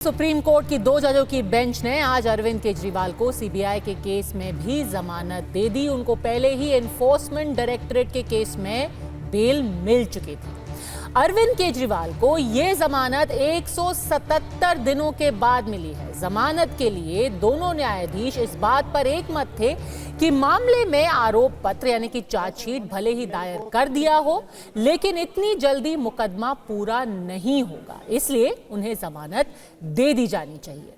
Supreme court की 2 जजों की बेंच ने आज अरविंद केजरीवाल को सीबीआई के केस में भी जमानत दे दी। उनको पहले ही एनफोर्समेंट डायरेक्टरेट के केस में बेल मिल चुकी थी। अरविंद केजरीवाल को यह जमानत 177 दिनों के बाद मिली है। जमानत के लिए दोनों न्यायाधीश इस बात पर एकमत थे कि मामले में आरोप पत्र यानी कि चार्जशीट भले ही दायर कर दिया हो, लेकिन इतनी जल्दी मुकदमा पूरा नहीं होगा, इसलिए उन्हें जमानत दे दी जानी चाहिए।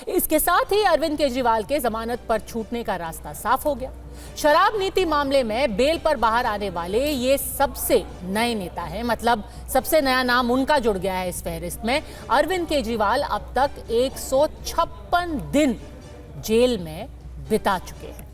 इसके साथ ही अरविंद केजरीवाल के जमानत पर छूटने का रास्ता साफ हो गया। शराब नीति मामले में बेल पर बाहर आने वाले ये सबसे नए नेता हैं, मतलब सबसे नया नाम उनका जुड़ गया है इस फहरिस्त में। अरविंद केजरीवाल अब तक 156 दिन जेल में बिता चुके हैं।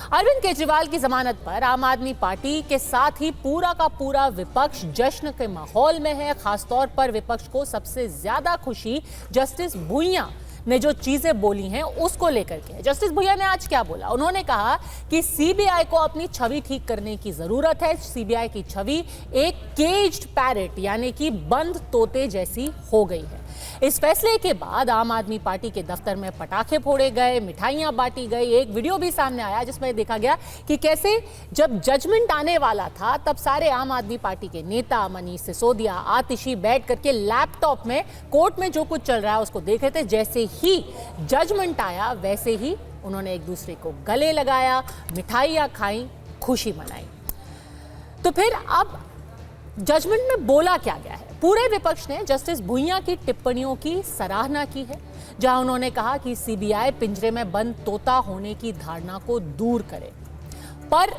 अरविंद केजरीवाल की जमानत पर आम आदमी पार्टी के साथ ही पूरा का पूरा विपक्ष जश्न के माहौल में है। खासतौर पर विपक्ष को सबसे ज्यादा खुशी जस्टिस भुइयां ने जो चीजें बोली हैं उसको लेकर के। जस्टिस भुइयां ने आज क्या बोला? उन्होंने कहा कि सीबीआई को अपनी छवि ठीक करने की जरूरत है। सीबीआई की छवि एक केज्ड पैरेट यानी कि बंद तोते जैसी हो गई है। इस फैसले के बाद आम आदमी पार्टी के दफ्तर में पटाखे फोड़े गए, मिठाइयां बांटी गई। एक वीडियो भी सामने आया जिसमें देखा गया कि कैसे जब जजमेंट आने वाला था तब सारे आम आदमी पार्टी के नेता मनीष सिसोदिया, आतिशी बैठ करके लैपटॉप में कोर्ट में जो कुछ चल रहा है उसको देख रहे थे। जैसे ही जजमेंट आया वैसे ही उन्होंने एक दूसरे को गले लगाया, मिठाइयां खाई, खुशी मनाई। तो फिर अब जजमेंट में बोला क्या गया है? पूरे विपक्ष ने जस्टिस भुइयां की टिप्पणियों की सराहना की है, जहां उन्होंने कहा कि सीबीआई पिंजरे में बंद तोता होने की धारणा को दूर करे। पर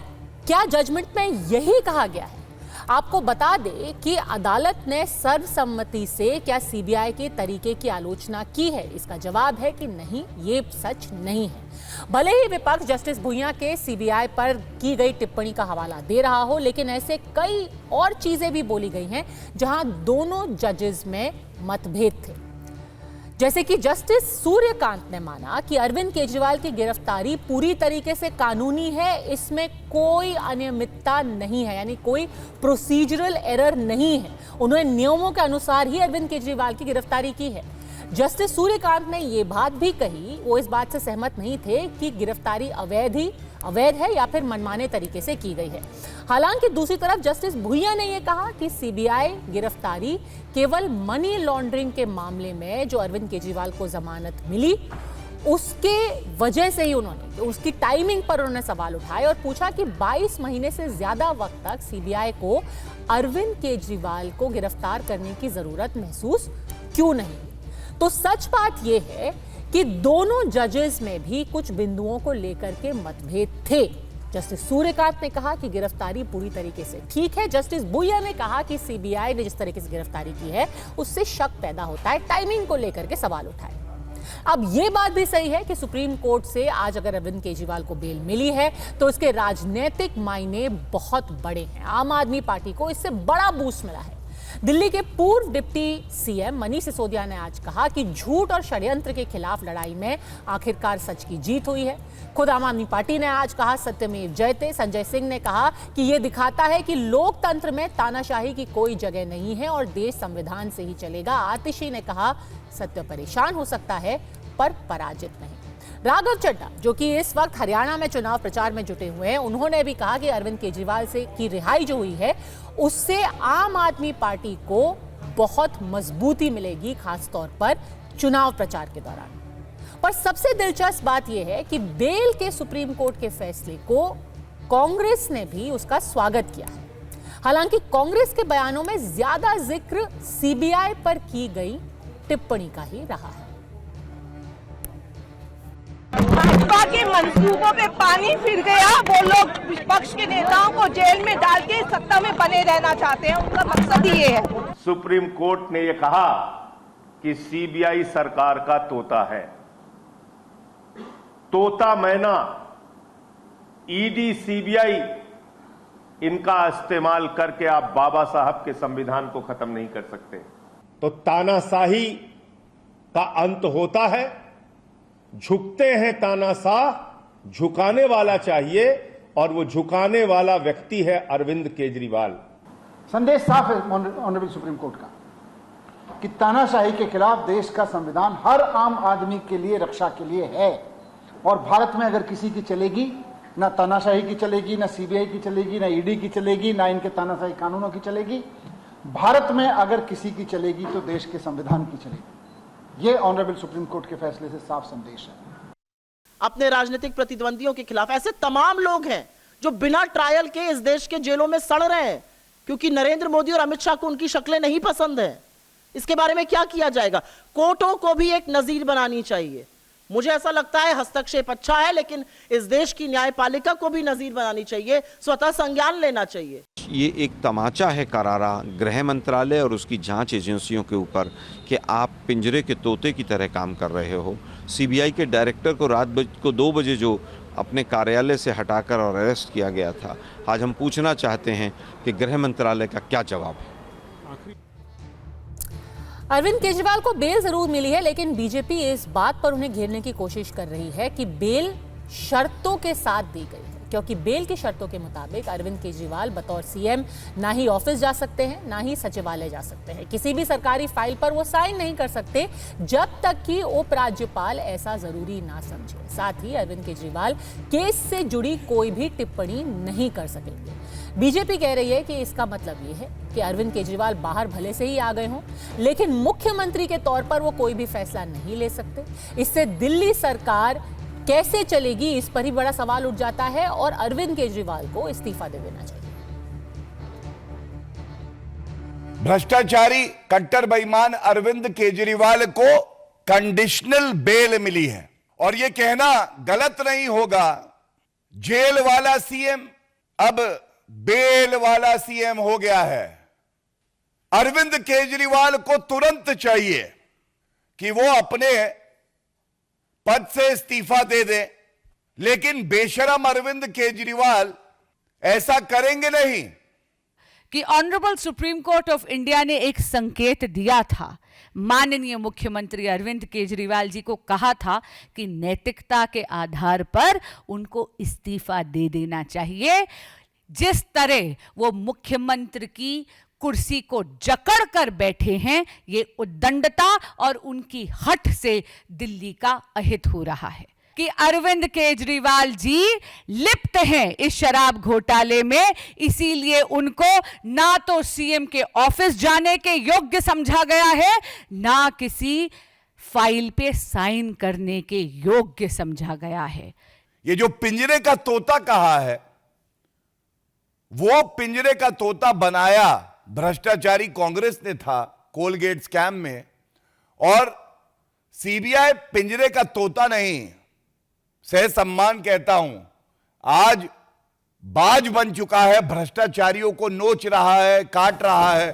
क्या जजमेंट में यही कहा गया है? आपको बता दें कि अदालत ने सर्वसम्मति से क्या सीबीआई के तरीके की आलोचना की है? इसका जवाब है कि नहीं, ये सच नहीं है। भले ही विपक्ष जस्टिस भुइयां के सीबीआई पर की गई टिप्पणी का हवाला दे रहा हो, लेकिन ऐसे कई और चीजें भी बोली गई हैं जहां दोनों जजेस में मतभेद थे। जैसे कि जस्टिस सूर्यकांत ने माना कि अरविंद केजरीवाल की गिरफ्तारी पूरी तरीके से कानूनी है, इसमें कोई अनियमितता नहीं है, यानी कोई प्रोसीजरल एरर नहीं है। उन्होंने नियमों के अनुसार ही अरविंद केजरीवाल की गिरफ्तारी की है। जस्टिस सूर्यकांत ने यह बात भी कही, वो इस बात से सहमत नहीं थे कि गिरफ्तारी अवैध है या फिर मनमाने तरीके से की गई है। हालांकि दूसरी तरफ जस्टिस भुइयां ने यह कहा कि सीबीआई गिरफ्तारी केवल मनी लॉन्ड्रिंग के मामले में जो अरविंद केजरीवाल को जमानत मिली उसके वजह से ही उन्होंने उसकी टाइमिंग पर उन्होंने सवाल उठाए और पूछा कि 22 महीने से ज्यादा वक्त तक सीबीआई को अरविंद केजरीवाल को गिरफ्तार करने की जरूरत महसूस क्यों नहीं। तो सच बात यह है कि दोनों जजेस में भी कुछ बिंदुओं को लेकर के मतभेद थे। जस्टिस सूर्यकांत ने कहा कि गिरफ्तारी पूरी तरीके से ठीक है। जस्टिस भुइयां ने कहा कि सीबीआई ने जिस तरीके से गिरफ्तारी की है उससे शक पैदा होता है, टाइमिंग को लेकर के सवाल उठाए। अब यह बात भी सही है कि सुप्रीम कोर्ट से आज अगर अरविंद केजरीवाल को बेल मिली है तो इसके राजनीतिक मायने बहुत बड़े हैं। आम आदमी पार्टी को इससे बड़ा बूस्ट मिला है। दिल्ली के पूर्व डिप्टी सीएम मनीष सिसोदिया ने आज कहा कि झूठ और षड्यंत्र के खिलाफ लड़ाई में आखिरकार सच की जीत हुई है। खुद आम आदमी पार्टी ने आज कहा सत्यमेव जयते। संजय सिंह ने कहा कि यह दिखाता है कि लोकतंत्र में तानाशाही की कोई जगह नहीं है और देश संविधान से ही चलेगा। आतिशी ने कहा सत्य परेशान हो सकता है पर पराजित नहीं। राघव चड्ढा जो कि इस वक्त हरियाणा में चुनाव प्रचार में जुटे हुए हैं, उन्होंने भी कहा कि अरविंद केजरीवाल से की रिहाई जो हुई है उससे आम आदमी पार्टी को बहुत मजबूती मिलेगी, खासतौर पर चुनाव प्रचार के दौरान। पर सबसे दिलचस्प बात यह है कि बेल के सुप्रीम कोर्ट के फैसले को कांग्रेस ने भी उसका स्वागत किया है। हालांकि कांग्रेस के बयानों में ज्यादा जिक्र सीबीआई पर की गई टिप्पणी का ही रहा है। भाजपा के मंसूबों पे पानी फिर गया। वो लोग विपक्ष के नेताओं को जेल में डाल के सत्ता में बने रहना चाहते हैं, उनका मकसद ही ये है। सुप्रीम कोर्ट ने यह कहा कि सीबीआई सरकार का तोता है। तोता मैना, ईडी, सीबीआई, इनका इस्तेमाल करके आप बाबा साहब के संविधान को खत्म नहीं कर सकते। तो तानाशाही का अंत होता है। झुकते हैं तानाशाह, झुकाने वाला चाहिए और वो झुकाने वाला व्यक्ति है अरविंद केजरीवाल। संदेश साफ है ऑनरेबल सुप्रीम कोर्ट का। कि तानाशाही के खिलाफ देश का संविधान हर आम आदमी के लिए रक्षा के लिए है। और भारत में अगर किसी की चलेगी, ना तानाशाही की चलेगी, ना सीबीआई की चलेगी, ना ईडी की चलेगी, ना इनके तानाशाही कानूनों की चलेगी। भारत में अगर किसी की चलेगी तो देश के संविधान की चलेगी। ये ऑनरेबल सुप्रीम कोर्ट के फैसले से साफ संदेश है। अपने राजनीतिक प्रतिद्वंदियों के खिलाफ ऐसे तमाम लोग हैं जो बिना ट्रायल के इस देश के जेलों में सड़ रहे हैं क्योंकि नरेंद्र मोदी और अमित शाह को उनकी शक्लें नहीं पसंद है। इसके बारे में क्या किया जाएगा? कोर्टों को भी एक नजीर बनानी चाहिए। मुझे ऐसा लगता है हस्तक्षेप अच्छा है, लेकिन इस देश की न्यायपालिका को भी नजीर बनानी चाहिए, स्वतः संज्ञान लेना चाहिए। ये एक तमाचा है करारा गृह मंत्रालय और उसकी जांच एजेंसियों के ऊपर कि आप पिंजरे के तोते की तरह काम कर रहे हो। सीबीआई के डायरेक्टर को रात को 2 बजे जो अपने कार्यालय से हटाकर और अरेस्ट किया गया था, आज हम पूछना चाहते हैं कि गृह मंत्रालय का क्या जवाब है। अरविंद केजरीवाल को बेल जरूर मिली है, लेकिन बीजेपी इस बात पर उन्हें घेरने की कोशिश कर रही है कि बेल शर्तों के साथ दी गई है, क्योंकि बेल की शर्तों के मुताबिक अरविंद केजरीवाल बतौर सीएम ना ही ऑफिस जा सकते हैं, ना ही सचिवालय जा सकते हैं। किसी भी सरकारी फाइल पर वो साइन नहीं कर सकते जब तक कि उपराज्यपाल ऐसा जरूरी ना समझे। साथ ही अरविंद केजरीवाल केस से जुड़ी कोई भी टिप्पणी नहीं कर सकेंगे। बीजेपी कह रही है कि इसका मतलब ये है कि अरविंद केजरीवाल बाहर भले से ही आ गए हों, लेकिन मुख्यमंत्री के तौर पर वो कोई भी फैसला नहीं ले सकते। इससे दिल्ली सरकार कैसे चलेगी, इस पर ही बड़ा सवाल उठ जाता है और अरविंद केजरीवाल को इस्तीफा दे देना चाहिए। भ्रष्टाचारी कट्टर बेईमान अरविंद केजरीवाल को कंडीशनल बेल मिली है और यह कहना गलत नहीं होगा, जेल वाला सीएम अब बेल वाला सीएम हो गया है। अरविंद केजरीवाल को तुरंत चाहिए कि वो अपने पद से इस्तीफा दे दे, लेकिन बेशरम अरविंद केजरीवाल ऐसा करेंगे नहीं। कि honourable supreme court of India ने एक संकेत दिया था, माननीय मुख्यमंत्री अरविंद केजरीवाल जी को कहा था कि नैतिकता के आधार पर उनको इस्तीफा दे देना चाहिए। जिस तरह वो मुख्यमंत्री की कुर्सी को जकड़ कर बैठे हैं, ये उद्दंडता और उनकी हठ से दिल्ली का अहित हो रहा है कि अरविंद केजरीवाल जी लिप्त हैं इस शराब घोटाले में, इसीलिए उनको ना तो सीएम के ऑफिस जाने के योग्य समझा गया है, ना किसी फाइल पे साइन करने के योग्य समझा गया है। ये जो पिंजरे का तोता कहा है, वो पिंजरे का तोता बनाया भ्रष्टाचारी कांग्रेस ने था कोलगेट स्कैम में, और सीबीआई पिंजरे का तोता नहीं, सह सम्मान कहता हूं, आज बाज बन चुका है, भ्रष्टाचारियों को नोच रहा है, काट रहा है।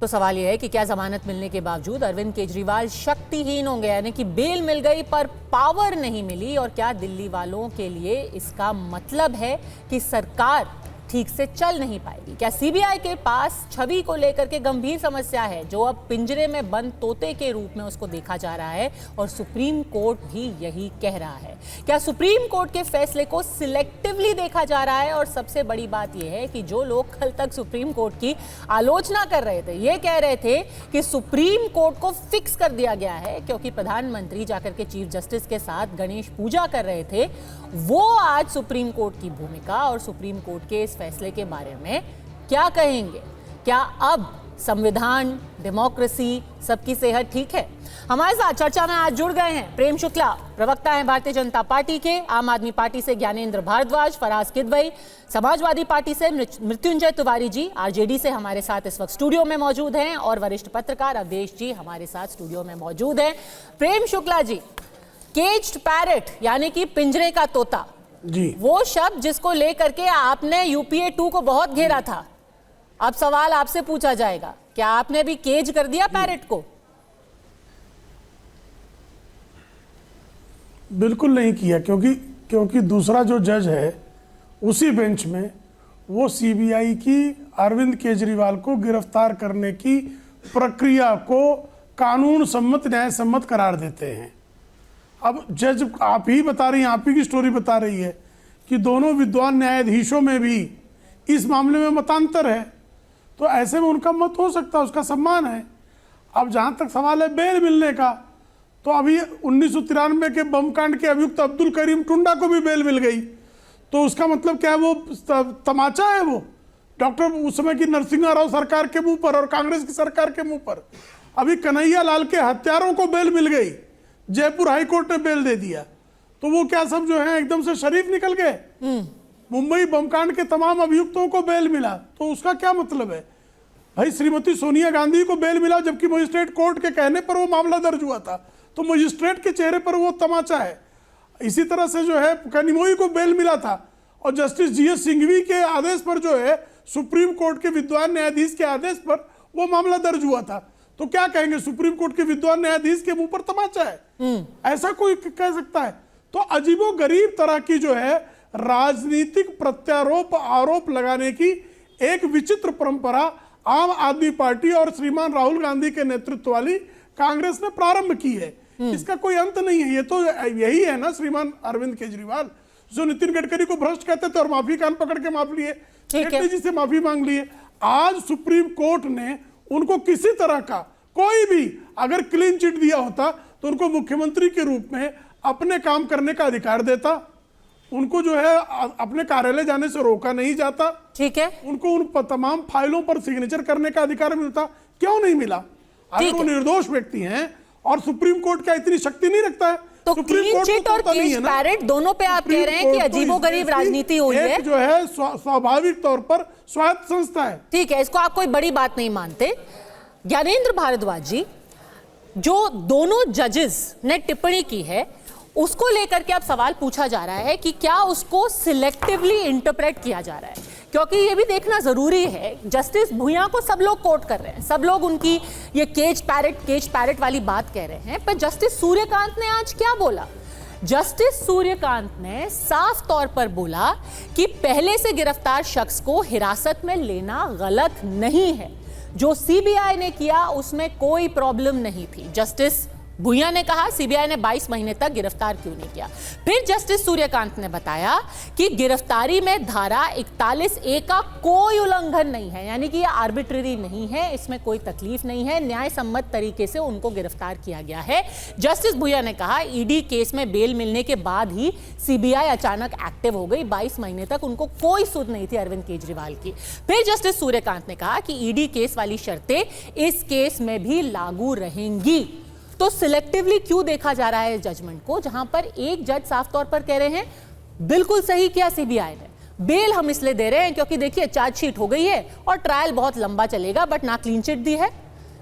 तो सवाल यह है कि क्या जमानत मिलने के बावजूद अरविंद केजरीवाल शक्तिहीन होंगे, यानी कि बेल मिल गई पर पावर नहीं मिली, और क्या दिल्ली वालों के लिए इसका मतलब है कि सरकार ठीक से चल नहीं पाएगी? क्या सीबीआई के पास छवि को लेकर के गंभीर समस्या है, जो अब पिंजरे में बंद तोते के रूप में उसको देखा जा रहा है, और सुप्रीम कोर्ट भी यही कह रहा है? क्या सुप्रीम कोर्ट के फैसले को सिलेक्टिवली देखा जा रहा है? और सबसे बड़ी बात यह है कि जो लोग कल तक सुप्रीम कोर्ट की आलोचना कर रहे थे, ये कह रहे थे कि सुप्रीम कोर्ट को फिक्स कर दिया गया है क्योंकि प्रधानमंत्री जाकर के चीफ जस्टिस के साथ गणेश पूजा कर रहे थे, वो आज सुप्रीम कोर्ट की भूमिका और सुप्रीम कोर्ट के इस फैसले के बारे में क्या कहेंगे? क्या अब संविधान, डेमोक्रेसी, सबकी सेहत ठीक है? हमारे साथ चर्चा में आज जुड़ गए हैं प्रेम शुक्ला, प्रवक्ता हैं भारतीय जनता पार्टी के, आम आदमी पार्टी से ज्ञानेंद्र भारद्वाज, फराज किदवई, समाजवादी पार्टी से मृत्युंजय तिवारी जी आरजेडी से हमारे साथ इस वक्त स्टूडियो में मौजूद हैं, और वरिष्ठ पत्रकार अवधेश जी हमारे साथ स्टूडियो में मौजूद हैं। प्रेम शुक्ला जी, केज्ड पैरट यानी कि पिंजरे का तोता जी, वो शब्द जिसको लेकर के आपने यूपीए 2 को बहुत घेरा था, अब सवाल आपसे पूछा जाएगा, क्या आपने भी केज कर दिया पैरट को? बिल्कुल नहीं किया, क्योंकि दूसरा जो जज है उसी बेंच में वो सीबीआई की अरविंद केजरीवाल को गिरफ्तार करने की प्रक्रिया को कानून सम्मत, न्याय सम्मत करार देते हैं। अब जज आप ही बता रही हैं, आप ही की स्टोरी बता रही है कि दोनों विद्वान न्यायाधीशों में भी इस मामले में मतांतर है, तो ऐसे में उनका मत हो सकता है, उसका सम्मान है। अब जहां तक सवाल है बेल मिलने का, तो अभी 1993 के बम कांड के अभियुक्त अब्दुल करीम टुंडा को भी बेल मिल गई, तो उसका मतलब क्या है? वो तमाचा है वो डॉक्टर उस समय की नरसिम्हा राव सरकार के मुंह पर और कांग्रेस की सरकार के मुंह पर। अभी कन्हैया लाल के हत्यारों को बेल मिल गई, जयपुर हाईकोर्ट ने बेल दे दिया, तो वो क्या सब जो है एकदम से शरीफ निकल गए? मुंबई बमकांड के तमाम अभियुक्तों को बेल मिला, तो उसका क्या मतलब है? भाई श्रीमती सोनिया गांधी को बेल मिला जबकि मजिस्ट्रेट कोर्ट के कहने पर वो मामला दर्ज हुआ था, तो मजिस्ट्रेट के चेहरे पर वो तमाचा है। इसी तरह से जो है कनिमोई को बेल मिला था और जस्टिस जीएस सिंघवी के आदेश पर जो है सुप्रीम कोर्ट के विद्वान न्यायाधीश के आदेश पर वो मामला दर्ज हुआ था, तो क्या कहेंगे? सुप्रीम कोर्ट के विद्वान न्यायाधीश के मुंह पर तमाचा है, ऐसा कोई कह सकता है? तो अजीबो गरीब तरह की जो है राजनीतिक प्रत्यारोप आरोप लगाने की एक विचित्र परंपरा आम आदमी पार्टी और श्रीमान राहुल गांधी के नेतृत्व वाली कांग्रेस ने प्रारंभ की है। इसका कोई अंत नहीं है। ये तो यही है ना श्रीमान अरविंद केजरीवाल, जो नितिन गडकरी को भ्रष्ट कहते थे और माफी कान पकड़ के माफ लिए, जेटली जी से माफी मांग लिए। आज सुप्रीम कोर्ट ने उनको किसी तरह का कोई भी अगर क्लीन चिट दिया होता तो उनको मुख्यमंत्री के रूप में अपने काम करने का अधिकार देता, उनको जो है अपने कार्यालय जाने से रोका नहीं जाता, ठीक है, उनको उन तमाम फाइलों पर सिग्नेचर करने का अधिकार मिलता। क्यों नहीं मिला? अगर वो निर्दोष व्यक्ति हैं और सुप्रीम कोर्ट क्या इतनी शक्ति नहीं रखता है? तो क्लीन चिट और केस पैरेट दोनों पे आप कह रहे हैं कि अजीबोगरीब राजनीति हुई है, जो है स्वाभाविक तौर पर स्वायत्त संस्था है। ठीक है, इसको आप कोई बड़ी बात नहीं मानते। ज्ञानेंद्र भारद्वाज जी, जो दोनों जजेस ने टिप्पणी की है उसको लेकर के अब सवाल पूछा जा रहा है कि क्या उसको सिलेक्टिवली इंटरप्रेट किया जा रहा है, क्योंकि ये भी देखना जरूरी है। जस्टिस भुइयां को सब लोग कोट कर रहे हैं, सब लोग उनकी ये केज पैरेट वाली बात कह रहे हैं, पर जस्टिस सूर्यकांत ने आज क्या बोला? जस्टिस सूर्यकांत ने साफ तौर पर बोला कि पहले से गिरफ्तार शख्स को हिरासत में लेना गलत नहीं है, जो सीबीआई ने किया उसमें कोई प्रॉब्लम नहीं थी। जस्टिस भुइयां ने कहा सीबीआई ने 22 महीने तक गिरफ्तार क्यों नहीं किया। फिर जस्टिस सूर्यकांत ने बताया कि गिरफ्तारी में धारा 41A का कोई उल्लंघन नहीं है, यानी कि ये आर्बिट्रेरी नहीं है, इसमें कोई तकलीफ नहीं है, न्याय सम्मत तरीके से उनको गिरफ्तार किया गया है। जस्टिस भुइयां ने कहा ईडी केस में बेल मिलने के बाद ही सीबीआई अचानक एक्टिव हो गई, 22 महीने तक उनको कोई सुध नहीं थी अरविंद केजरीवाल की। फिर जस्टिस सूर्यकांत ने कहा कि ईडी केस वाली शर्तें इस केस में भी लागू रहेंगी। तो सिलेक्टिवली क्यों देखा जा रहा है जजमेंट को, जहां पर एक जज साफ तौर पर कह रहे हैं बिल्कुल सही किया सीबीआई ने, बेल हम इसलिए दे रहे हैं क्योंकि देखिए चार्जशीट हो गई है और ट्रायल बहुत लंबा चलेगा, बट ना क्लीन चिट दी है,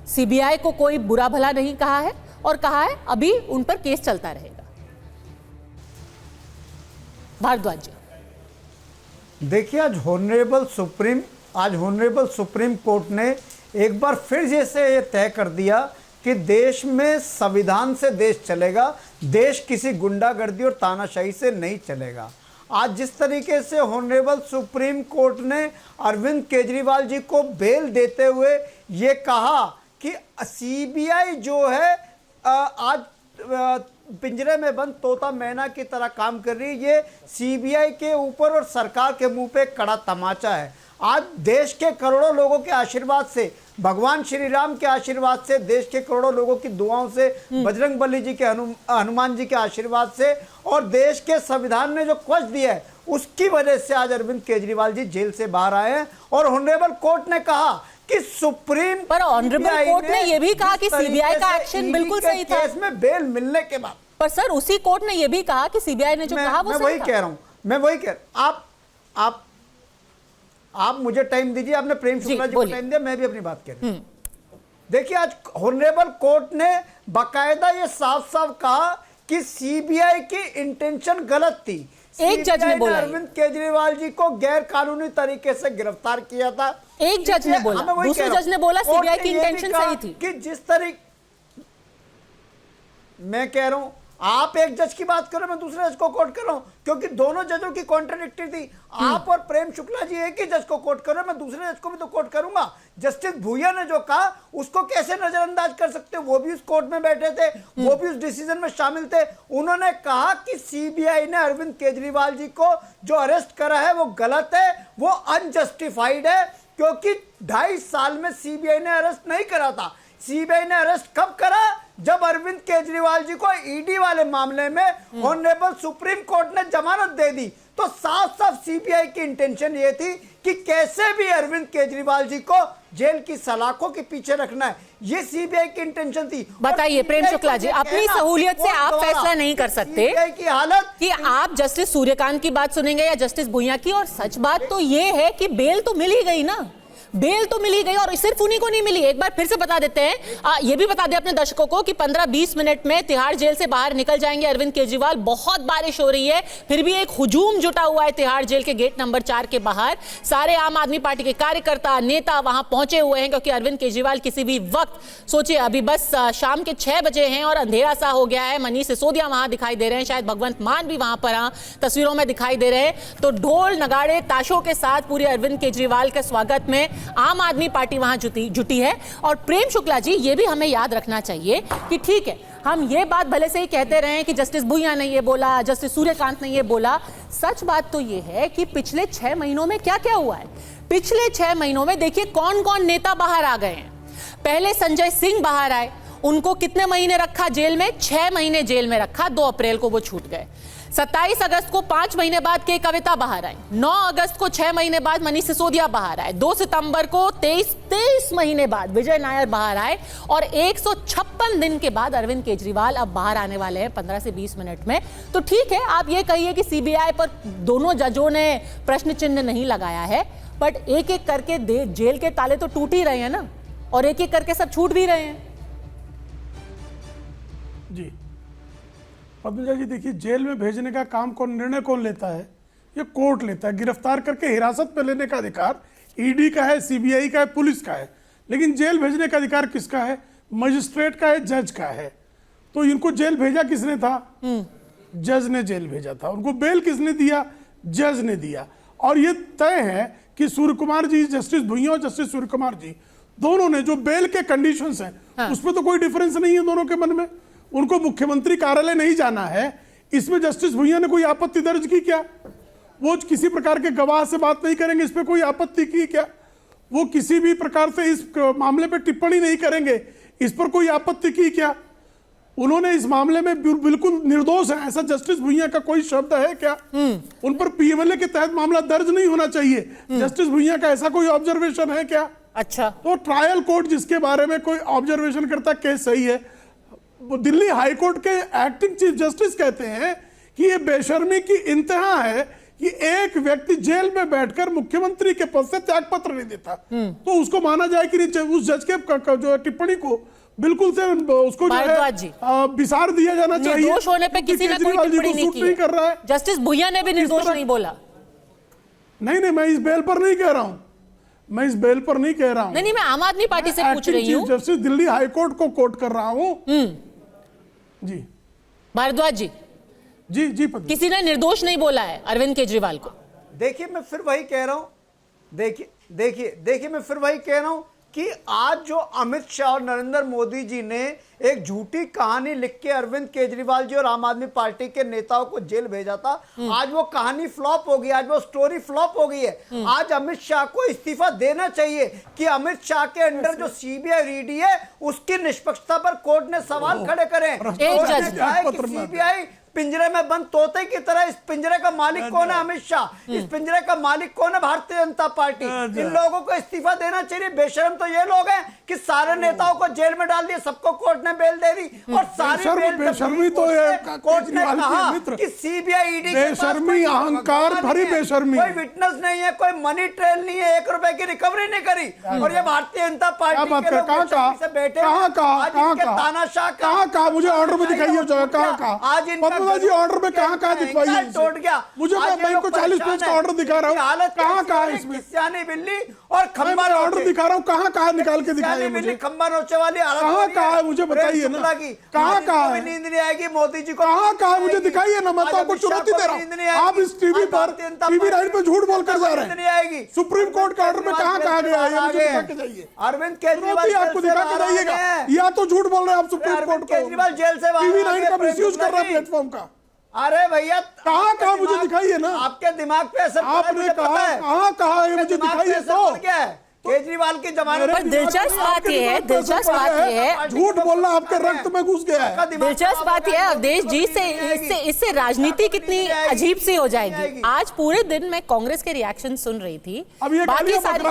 सीबीआई को कोई बुरा भला नहीं कहा है और कहा है अभी उन पर केस चलता रहेगा। भारद्वाज जी, देखिए आज होनरेबल सुप्रीम कोर्ट ने एक बार फिर जैसे ये तय कर दिया कि देश में संविधान से देश चलेगा, देश किसी गुंडागर्दी और तानाशाही से नहीं चलेगा। आज जिस तरीके से होनरेबल सुप्रीम कोर्ट ने अरविंद केजरीवाल जी को बेल देते हुए ये कहा कि सीबीआई जो है आज पिंजरे में बंद तोता मैना की तरह काम कर रही है, ये सीबीआई के ऊपर और सरकार के मुंह पे कड़ा तमाचा है। आज देश के करोड़ों लोगों के आशीर्वाद से, भगवान श्री राम के आशीर्वाद से, देश के करोड़ों लोगों की दुआओं से, बजरंग बली जी के हनुमान जी के आशीर्वाद से और देश के संविधान ने जो कवच दिया है उसकी वजह से आज अरविंद केजरीवाल जी जेल से बाहर आए हैं। और ऑनरेबल कोर्ट ने कहा कि सुप्रीम पर ऑनरेबल कोर्ट ने यह भी कहा कि सीबीआई का एक्शन बिल्कुल सही था केस में बेल मिलने के बाद। पर सर उसी कोर्ट ने यह भी कहा कि सीबीआई ने जो कहा वो सही था। मैं वही कह रहा हूं। आप मुझे टाइम दीजिए, आपने प्रेम शुक्ला जी को टाइम दिया, मैं भी अपनी बात कह रहा हूं। देखिए आज ऑनरेबल कोर्ट ने बाकायदा ये साफ साफ कहा कि सीबीआई की इंटेंशन गलत थी। एक जज ने बोला अरविंद केजरीवाल जी को गैर कानूनी तरीके से गिरफ्तार किया था। एक जज ने बोला, दूसरे जज ने बोला सीबीआई की इंटेंशन सही थी। कि जिस तरीके मैं कह रहा हूं, आप एक जज की बात कर रहे हो, मैं दूसरे जज को कोट कर रहा हूं, क्योंकि दोनों जजों की कॉन्ट्राडिक्टरी थी। आप और प्रेम शुक्ला जी एक ही जज को कोट कर रहे हो, मैं दूसरे जज को भी तो कोट करूंगा। जस्टिस भुइयां ने जो कहा उसको कैसे नजरअंदाज कर सकते हो? वो भी उस कोर्ट में बैठे थे, वो भी उस डिसीजन में शामिल थे। उन्होंने कहा कि सीबीआई ने अरविंद केजरीवाल जी को जो अरेस्ट करा है वो गलत है, वो अनजस्टिफाइड है, क्योंकि 2.5 साल में सीबीआई ने अरेस्ट नहीं करा था। सीबीआई ने अरेस्ट कब करा? जब अरविंद केजरीवाल जी को ईडी वाले मामले में ऑनरेबल सुप्रीम कोर्ट ने जमानत दे दी। तो साफ साफ सीबीआई की इंटेंशन ये थी कि कैसे भी अरविंद केजरीवाल जी को जेल की सलाखों के पीछे रखना है, ये सीबीआई की इंटेंशन थी। बताइए प्रेम शुक्ला जी, अपनी सहूलियत से आप फैसला नहीं कर सकते की हालत कि आप जस्टिस सूर्यकांत की बात सुनेंगे या जस्टिस भुइयां की। और सच बात तो ये है कि बेल तो मिल ही गई ना, बेल तो मिली गई, और सिर्फ उन्हीं को नहीं मिली। एक बार फिर से बता देते हैं, ये भी बता दें अपने दर्शकों को कि 15-20 मिनट में तिहाड़ जेल से बाहर निकल जाएंगे अरविंद केजरीवाल। बहुत बारिश हो रही है, फिर भी एक हुजूम जुटा हुआ है तिहाड़ जेल के गेट नंबर 4 के बाहर। सारे आम आदमी पार्टी के कार्यकर्ता, नेता वहां पहुंचे हुए हैं, क्योंकि अरविंद केजरीवाल किसी भी वक्त, सोचिए अभी बस शाम के 6 बजे हैं और अंधेरा सा हो गया है। मनीष सिसोदिया वहां दिखाई दे रहे हैं, शायद भगवंत मान भी वहां पर तस्वीरों में दिखाई दे रहे हैं। तो ढोल नगाड़े ताशों के साथ पूरे अरविंद केजरीवाल के स्वागत में आम आदमी पार्टी वहां जुटी है। और प्रेम शुक्ला जी, ये भी हमें याद रखना चाहिए कि ठीक है, हम ये बात भले से ही कहते रहे कि जस्टिस भुइयां ने ये बोला, जस्टिस सूर्यकांत ने ये बोला, सच बात तो ये है कि पिछले 6 महीनों में क्या क्या हुआ है। पिछले 6 महीनों में देखिए कौन कौन नेता बाहर आ गए हैं। पहले संजय सिंह बाहर आए, उनको कितने महीने रखा जेल में? 6 महीने जेल में रखा, 2 अप्रैल को वो छूट गए। 27 अगस्त को 5 महीने बाद के कविता बाहर आई। 9 अगस्त को 6 महीने बाद मनीष सिसोदिया बाहर आए। 2 सितंबर को 23 महीने बाद विजय नायर बाहर आए। और 156 दिन के बाद अरविंद केजरीवाल अब बाहर आने वाले हैं 15 से 20 मिनट में। तो ठीक है, आप ये कहिए कि सीबीआई पर दोनों जजों ने प्रश्न चिन्ह नहीं लगाया है, बट एक एक करके जेल के ताले तो टूट ही रहे हैं ना, और एक एक करके सब छूट भी रहे हैं। जी पद्मजा जी, देखिए जेल में भेजने का काम निर्णय कौन लेता है? ये कोर्ट लेता है। गिरफ्तार करके हिरासत में लेने का अधिकार ईडी का है, सीबीआई का है, पुलिस का है। लेकिन जेल भेजने का अधिकार किसका है? मजिस्ट्रेट का है, जज का है। तो इनको जेल भेजा किसने था? जज ने जेल भेजा था। उनको बेल किसने दिया? जज ने दिया। और ये तय है कि सूर्य कुमार जी, जस्टिस भुइयां और जस्टिस सूर्य कुमार जी दोनों ने जो बेल के कंडीशंस हैं, उसमें तो कोई डिफरेंस नहीं है दोनों के मन में। उनको मुख्यमंत्री कार्यालय नहीं जाना है, इसमें जस्टिस भुइयां ने कोई आपत्ति दर्ज की क्या? वो किसी प्रकार के गवाह से बात नहीं करेंगे, इस पे कोई आपत्ति की क्या? वो किसी भी प्रकार से इस मामले पे टिप्पणी नहीं करेंगे, इस पर कोई आपत्ति की क्या? उन्होंने इस मामले में बिल्कुल निर्दोष है, ऐसा जस्टिस भुइयां का कोई शब्द है क्या? उन पर पीएमएलए के तहत मामला दर्ज नहीं होना चाहिए, जस्टिस भुइयां का ऐसा कोई ऑब्जर्वेशन है क्या? अच्छा, तो ट्रायल कोर्ट जिसके बारे में कोई ऑब्जर्वेशन करता केस सही है, दिल्ली हाईकोर्ट के एक्टिंग चीफ जस्टिस कहते हैं कि ये बेशर्मी की इंतहा है कि एक व्यक्ति जेल में बैठकर मुख्यमंत्री के पद से त्यागपत्र नहीं देता, तो उसको माना जाए कि उस जज के जो टिप्पणी को बिल्कुल से उसको जो है विसार दिया जाना चाहिए। निर्दोष होने पे किसी ने कोई टिप्पणी नहीं कर रहा है। जस्टिस भुइयां ने भी निर्दोष नहीं बोला। नहीं, मैं इस बेल पर नहीं कह रहा हूं, मैं इस बेल पर नहीं कह रहा हूं। नहीं, मैं आम आदमी पार्टी से पूछ रही हूं। जस्टिस दिल्ली हाईकोर्ट को कोट कर रहा हूं। जी भारद्वाज जी, जी किसी ने निर्दोष नहीं बोला है अरविंद केजरीवाल को। देखिए मैं फिर वही कह रहा हूं, देखिए मैं फिर वही कह रहा हूं कि आज जो अमित शाह और नरेंद्र मोदी जी ने एक झूठी कहानी लिख के अरविंद केजरीवाल जी और आम आदमी पार्टी के नेताओं को जेल भेजा था, आज वो कहानी फ्लॉप हो गई, आज वो स्टोरी फ्लॉप हो गई है। आज अमित शाह को इस्तीफा देना चाहिए कि अमित शाह के अंडर जो सीबीआई ईडी है उसकी निष्पक्षता पर कोर्ट ने सवाल खड़े करे। कोर्ट ने कहा है कि सीबीआई पिंजरे में बंद तोते की तरह, इस पिंजरे का मालिक कौन है? अमित शाह। इस पिंजरे का मालिक कौन है? भारतीय जनता पार्टी। इन लोगों को इस्तीफा देना चाहिए। बेशरम तो ये लोग हैं कि सारे नेताओं को जेल में डाल दिया, सबको कोर्ट ने बेल दे दी, और सारी बेशर्मी तो कोर्ट ने कहा कि सीबीआई ईडी बेशर्मी, अहंकार भरी बेशर्मी, कोई विटनेस नहीं है, कोई मनी ट्रेल नहीं है, 1 रुपए की रिकवरी नहीं करी, और ये भारतीय जनता पार्टी के लोग से बैठे तानाशाह कहा? मुझे ऑर्डर में दिखाइए कहा? आज इनका जी ऑर्डर में कहाँ दिखवाइए? टूट गया। मुझे मैं इनको 40 पेज का ऑर्डर दिखा रहा हूँ, कहाँ इसमें सियानी बिल्ली और खंबा ऑर्डर दिखा रहा हूँ, कहाँ निकाल के दिखाइए मुझे। खंबा नोचे वाली हालत कहाँ है मुझे बताइए ना, कहाँ है? नींद नहीं आएगी मोदी जी को, कहाँ मुझे दिखाइए ना, मैं तो आपको चुनौती दे रहा हूँ। आप इस टीवी पर टीवी राइट पे झूठ बोल कर जा रहे हैं। नहीं आएगी। सुप्रीम कोर्ट का ऑर्डर में कहाँ गया है? मुझे दिखा के जाइए। अरविंद केजरीवाल आपको दिखा के जाइएगा, या तो झूठ बोल रहे हैं आप सुप्रीम कोर्ट को। केजरीवाल जेल से टीवी राइट का मिसयूज कर रहा है प्लेटफॉर्म का। अरे भैया कहाँ मुझे दिखाइए ना, आपके दिमाग पे असर आपने कहा, कहाँ है मुझे दिखाइए तो। क्या है केजरीवाल की जमानत। पर दिलचस्प बात यह है, दिलचस्प बात यह है, झूठ बोलना आपके रक्त में घुस गया है। दिलचस्प बात यह है अवधेश जी, इससे राजनीति कितनी अजीब सी हो जाएगी। आज पूरे दिन मैं कांग्रेस के रिएक्शन सुन रही थी, अब ये बाकी सारी,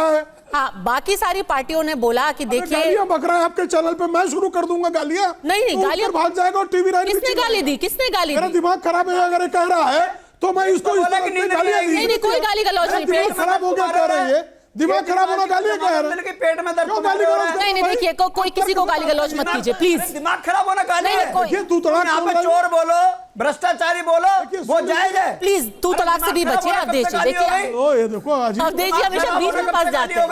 हाँ, बाकी सारी पार्टियों ने बोला कि देखिए गालियां बक रहा है आपके चैनल पे, मैं शुरू कर दूंगा गालियां। नहीं, गालियां भाग जाएगा और टीवी राइट। किसने गाली दी, किसने गाली मेरा दी? दिमाग खराब है अगर ये कह रहा है तो मैं इसको गालियां दी। नहीं, कोई गाली गलौज नहीं। दिमाग खराब हो गया कह रही है, दिमाग खराब होना गालियां कह रहा है। पेट में दर्द, नहीं, देखिए कोई किसी को गाली गलौज मत कीजिए प्लीज। दिमाग खराब होना गाली है। यहाँ पे चोर बोलो, भ्रष्टाचारी बोलो, वो जायज है। प्लीज तू तलाक से भी बचिए अवधेश जी। देखिए अवधेश जी हमेशा बीच में फंस जाते हैं,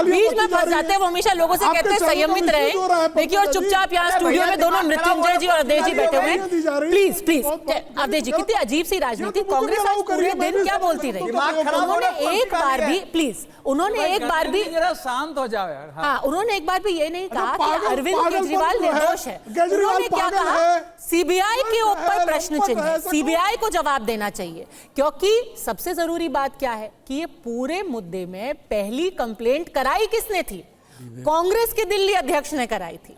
बीच में फंस जाते हैं। वो हमेशा लोगों से कहते हैं संयमित रहे। देखिए और चुपचाप यहाँ स्टूडियो में दोनों मृत्युंजय जी और अवधेश जी बैठे हुए हैं। प्लीज प्लीज अवधेश जी, कितनी अजीब सी राजनीति। कांग्रेस आज पूरे दिन क्या बोलती रही? उन्होंने एक बार भी, प्लीज उन्होंने एक बार भी, शांत हो जाओ यार। हाँ, उन्होंने एक बार भी ये नहीं कहा कि अरविंद केजरीवाल निर्दोष है। उन्होंने क्या कहा? सीबीआई के ऊपर प्रश्न चिन्ह है, सीबीआई को जवाब देना चाहिए। क्योंकि सबसे जरूरी बात क्या है कि ये पूरे मुद्दे में पहली कंप्लेंट कराई किसने थी? कांग्रेस के दिल्ली अध्यक्ष ने कराई थी।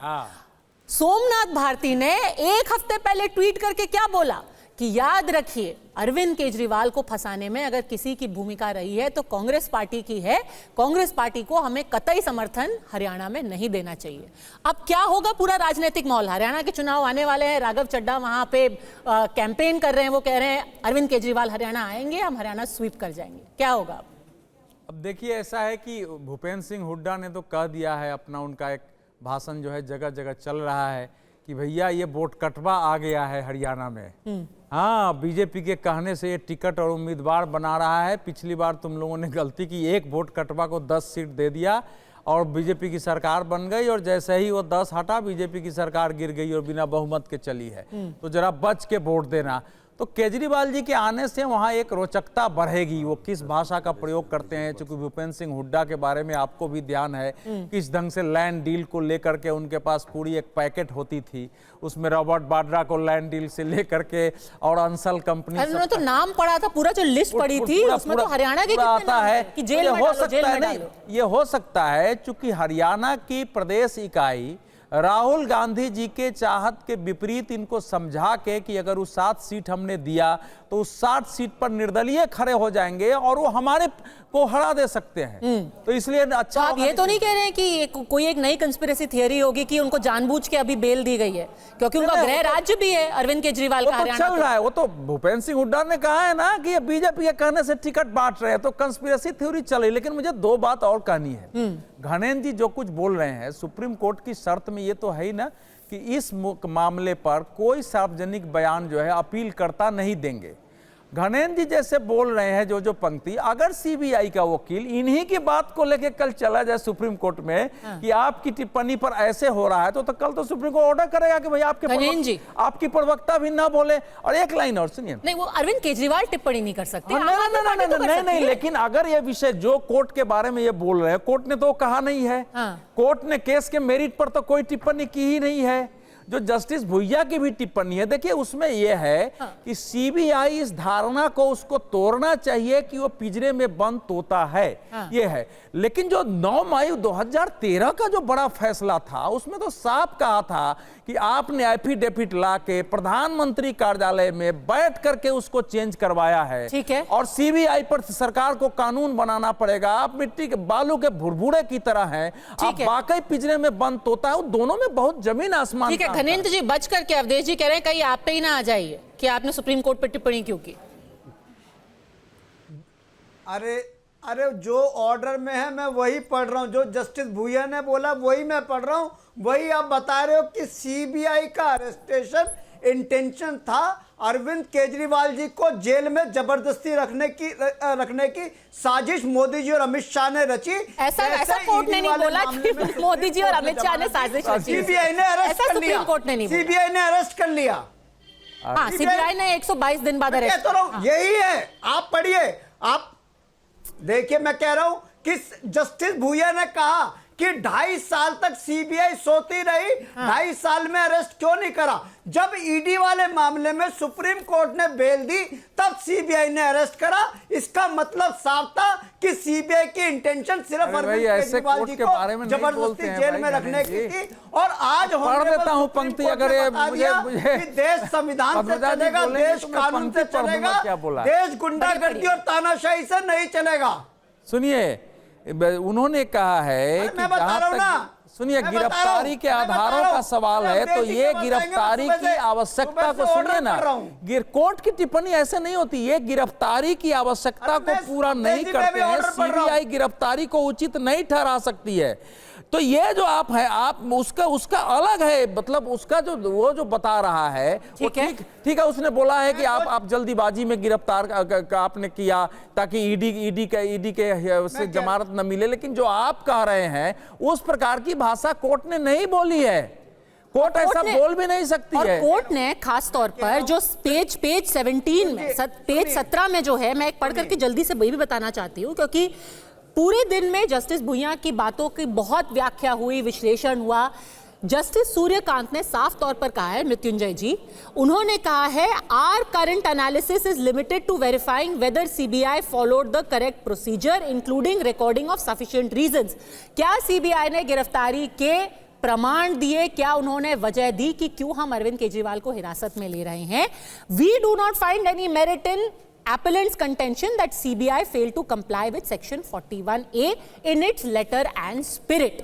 सोमनाथ भारती ने एक हफ्ते पहले ट्वीट करके क्या बोला कि याद रखिए अरविंद केजरीवाल को फंसाने में अगर किसी की भूमिका रही है तो कांग्रेस पार्टी की है। कांग्रेस पार्टी को हमें कतई समर्थन हरियाणा में नहीं देना चाहिए। अब क्या होगा पूरा राजनीतिक माहौल? हरियाणा के चुनाव आने वाले हैं, राघव चड्ढा वहां पे कैंपेन कर रहे हैं, वो कह रहे हैं अरविंद केजरीवाल हरियाणा आएंगे, हम हरियाणा स्वीप कर जाएंगे। क्या होगा? अब देखिए ऐसा है कि भूपेंद्र सिंह हुड्डा ने तो कह दिया है अपना, उनका एक भाषण जो है जगह जगह चल रहा है कि भैया ये वोट कटवा आ गया है हरियाणा में। हाँ, बीजेपी के कहने से ये टिकट और उम्मीदवार बना रहा है। पिछली बार तुम लोगों ने गलती की, एक वोट कटवा को 10 सीट दे दिया और बीजेपी की सरकार बन गई, और जैसे ही वो 10 हटा बीजेपी की सरकार गिर गई और बिना बहुमत के चली है। तो जरा बच के वोट देना। तो केजरीवाल जी के आने से वहाँ एक रोचकता बढ़ेगी। वो किस भाषा का प्रयोग करते हैं, चूंकि भूपेंद्र सिंह हुड्डा के बारे में आपको भी ध्यान है किस ढंग से लैंड डील को लेकर के उनके पास पूरी एक पैकेट होती थी। उसमें रॉबर्ट वाड्रा को लैंड डील से लेकर के और अंसल कंपनी, उन्होंने तो नाम पढ़ा था, पूरा जो लिस्ट पड़ी थी उसमें तो हरियाणा के आता है कि जेल में डालो। ये हो सकता है चूंकि हरियाणा की प्रदेश इकाई राहुल गांधी जी के चाहत के विपरीत इनको समझा के कि अगर उस 7 सीट हमने दिया तो उस 60 सीट पर निर्दलीय खड़े हो जाएंगे और वो हमारे को हरा दे सकते हैं। तो इसलिए अच्छा, आप ये तो नहीं कह रहे हैं कि कोई एक नई कंस्पिरेसी थियरी होगी कि उनको जानबूझ के अभी बेल दी गई है क्योंकि उनका गृह राज्य भी है अरविंद केजरीवाल का हरियाणा। चल रहा है वो तो भूपेंद्र सिंह हुड्डा ने कहा है ना कि ये बीजेपी के कहने से टिकट बांट रहे हैं, तो कंस्पिरेसी थ्योरी चल रही। लेकिन मुझे 2 बात और कहनी है। घनेन्द्र जी जो कुछ बोल रहे हैं, सुप्रीम कोर्ट की शर्त में ये तो है ही ना कि इस मामले पर कोई सार्वजनिक बयान जो है अपील करता नहीं देंगे। घनेन्द्र जी जैसे बोल रहे हैं जो पंक्ति, अगर सीबीआई का वकील इन्हीं की बात को लेकर कल चला जाए सुप्रीम कोर्ट में कि आपकी टिप्पणी पर ऐसे हो रहा है, तो कल तो सुप्रीम कोर्ट ऑर्डर करेगा कि भाई आपकी प्रवक्ता भी ना बोले। और एक लाइन और सुनिए, नहीं वो अरविंद केजरीवाल टिप्पणी नहीं कर सकते। नहीं, लेकिन अगर ये विषय जो कोर्ट के बारे में ये बोल रहे हैं, कोर्ट ने तो कहा नहीं है। कोर्ट ने केस के मेरिट पर तो कोई टिप्पणी की ही नहीं है। जो जस्टिस भुइया की भी टिप्पणी है, देखिए उसमें यह है कि सीबीआई इस धारणा को उसको तोड़ना चाहिए कि वो पिंजरे में बंद तोता है, ये है। लेकिन जो 9 मई 2013 का जो बड़ा फैसला था उसमें तो साफ कहा था कि आपने एफिडेविट ला के प्रधानमंत्री कार्यालय में बैठ करके उसको चेंज करवाया है। ठीक है। और सीबीआई पर सरकार को कानून बनाना पड़ेगा। आप मिट्टी के बालू के भुरभुरे की तरह हैं, आप वाकई पिंजरे में बंद तोता है। दोनों में बहुत जमीन आसमान। ठीक है घनेन्द्र जी, बच करके अवधेश जी कह रहे हैं कहीं आप पे ही ना आ जाइए कि आपने सुप्रीम कोर्ट पर टिप्पणी क्यों की। अरे जो ऑर्डर में है मैं वही पढ़ रहा हूं, जो जस्टिस भुइया ने बोला वही मैं पढ़ रहा हूं। वही आप बता रहे हो कि सीबीआई का अरेस्टेशन इंटेंशन था अरविंद केजरीवाल जी को जेल में जबरदस्ती रखने की साजिश मोदी जी और अमित शाह ने रची। ऐसा कोर्ट ने नहीं बोला कि मोदी जी और अमित शाह ने साजिश रची। सीबीआई ने अरेस्ट कर लिया। कोर्ट ने नहीं बोला। सीबीआई ने अरेस्ट कर लिया। हाँ, सीबीआई ने 122 दिन बाद अरेस्ट किया। यही है, आप पढ़िए। आप देखिए, मैं कह रहा हूं कि जस्टिस भुइया ने कहा कि 2.5 साल तक सीबीआई सोती रही, 2.5 साल में अरेस्ट क्यों नहीं करा? जब ईडी वाले मामले में सुप्रीम कोर्ट ने बेल दी तब सीबीआई ने अरेस्ट करा। इसका मतलब साफ था कि सीबीआई की इंटेंशन सिर्फ अरविंद केजरीवाल जी को जबरदस्ती जेल में रखने की थी। और आज पढ़ देता हूं पंक्ति, अगर मुझे देश संविधान से चलेगा, देश कानून से चलेगा, देश गुंडागर्दी और तानाशाही से नहीं चलेगा। सुनिए, उन्होंने कहा है कि जहां तक सुनिए गिरफ्तारी के आधारों का सवाल है, तो ये गिरफ्तारी की आवश्यकता को सुनिए ना, कोर्ट की टिप्पणी ऐसे नहीं होती। ये गिरफ्तारी की आवश्यकता को पूरा नहीं करते हैं, सीबीआई गिरफ्तारी को उचित नहीं ठहरा सकती है। तो ये जो आप है, आप उसका अलग है, मतलब उसका जो वो जो बता रहा है ठीक है, उसने बोला है कि आप जल्दीबाजी में गिरफ्तार आपने किया ताकि ईडी के से जमानत न मिले, लेकिन जो आप कह रहे हैं उस प्रकार की भाषा कोर्ट ने नहीं बोली है। कोर्ट ऐसा बोल भी नहीं सकती है। कोर्ट ने खास तौर पर जो पेज 17 में पेज 17 में जो है, मैं एक पढ़ करके जल्दी से वही भी बताना चाहती हूँ, क्योंकि पूरे दिन में जस्टिस भुइयां की बातों की बहुत व्याख्या हुई, विश्लेषण हुआ। जस्टिस सूर्यकांत ने साफ तौर पर कहा है, मृत्युंजय जी, उन्होंने कहा है our current analysis is limited to verifying whether CBI followed the correct procedure including recording of sufficient reasons. क्या सीबीआई ने गिरफ्तारी के प्रमाण दिए, क्या उन्होंने वजह दी कि क्यों हम अरविंद केजरीवाल को हिरासत में ले रहे हैं? We do not find any merit in appellant's contention that CBI failed to comply with section 41A in its letter and spirit।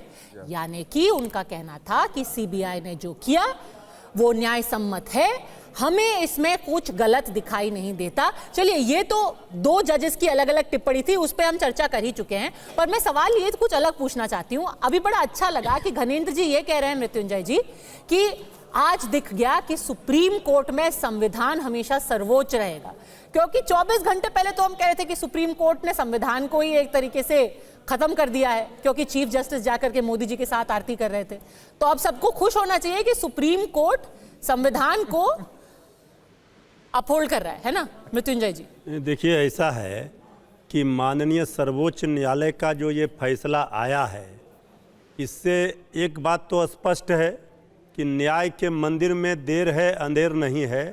यानी कि उनका कहना था कि सीबीआई ने जो किया वो न्याय सम्मत है, हमें इसमें कुछ गलत दिखाई नहीं देता। चलिए, ये तो दो जजेस की अलग अलग टिप्पणी थी, उस पर हम चर्चा कर ही चुके हैं, पर मैं सवाल ये कुछ अलग पूछना चाहती हूँ। अभी बड़ा अच्छा लगा कि घनेंद्र जी ये कह रहे हैं, मृत्युंजय जी, कि आज दिख गया कि सुप्रीम कोर्ट में संविधान हमेशा सर्वोच्च रहेगा, क्योंकि 24 घंटे पहले तो हम कह रहे थे कि सुप्रीम कोर्ट ने संविधान को ही एक तरीके से खत्म कर दिया है, क्योंकि चीफ जस्टिस जाकर के मोदी जी के साथ आरती कर रहे थे। तो अब सबको खुश होना चाहिए कि सुप्रीम कोर्ट संविधान को अपहोल्ड कर रहा है ना मृत्युंजय जी? देखिए, ऐसा है कि माननीय सर्वोच्च न्यायालय का जो ये फैसला आया है, इससे एक बात तो स्पष्ट है कि न्याय के मंदिर में देर है अंधेर नहीं है,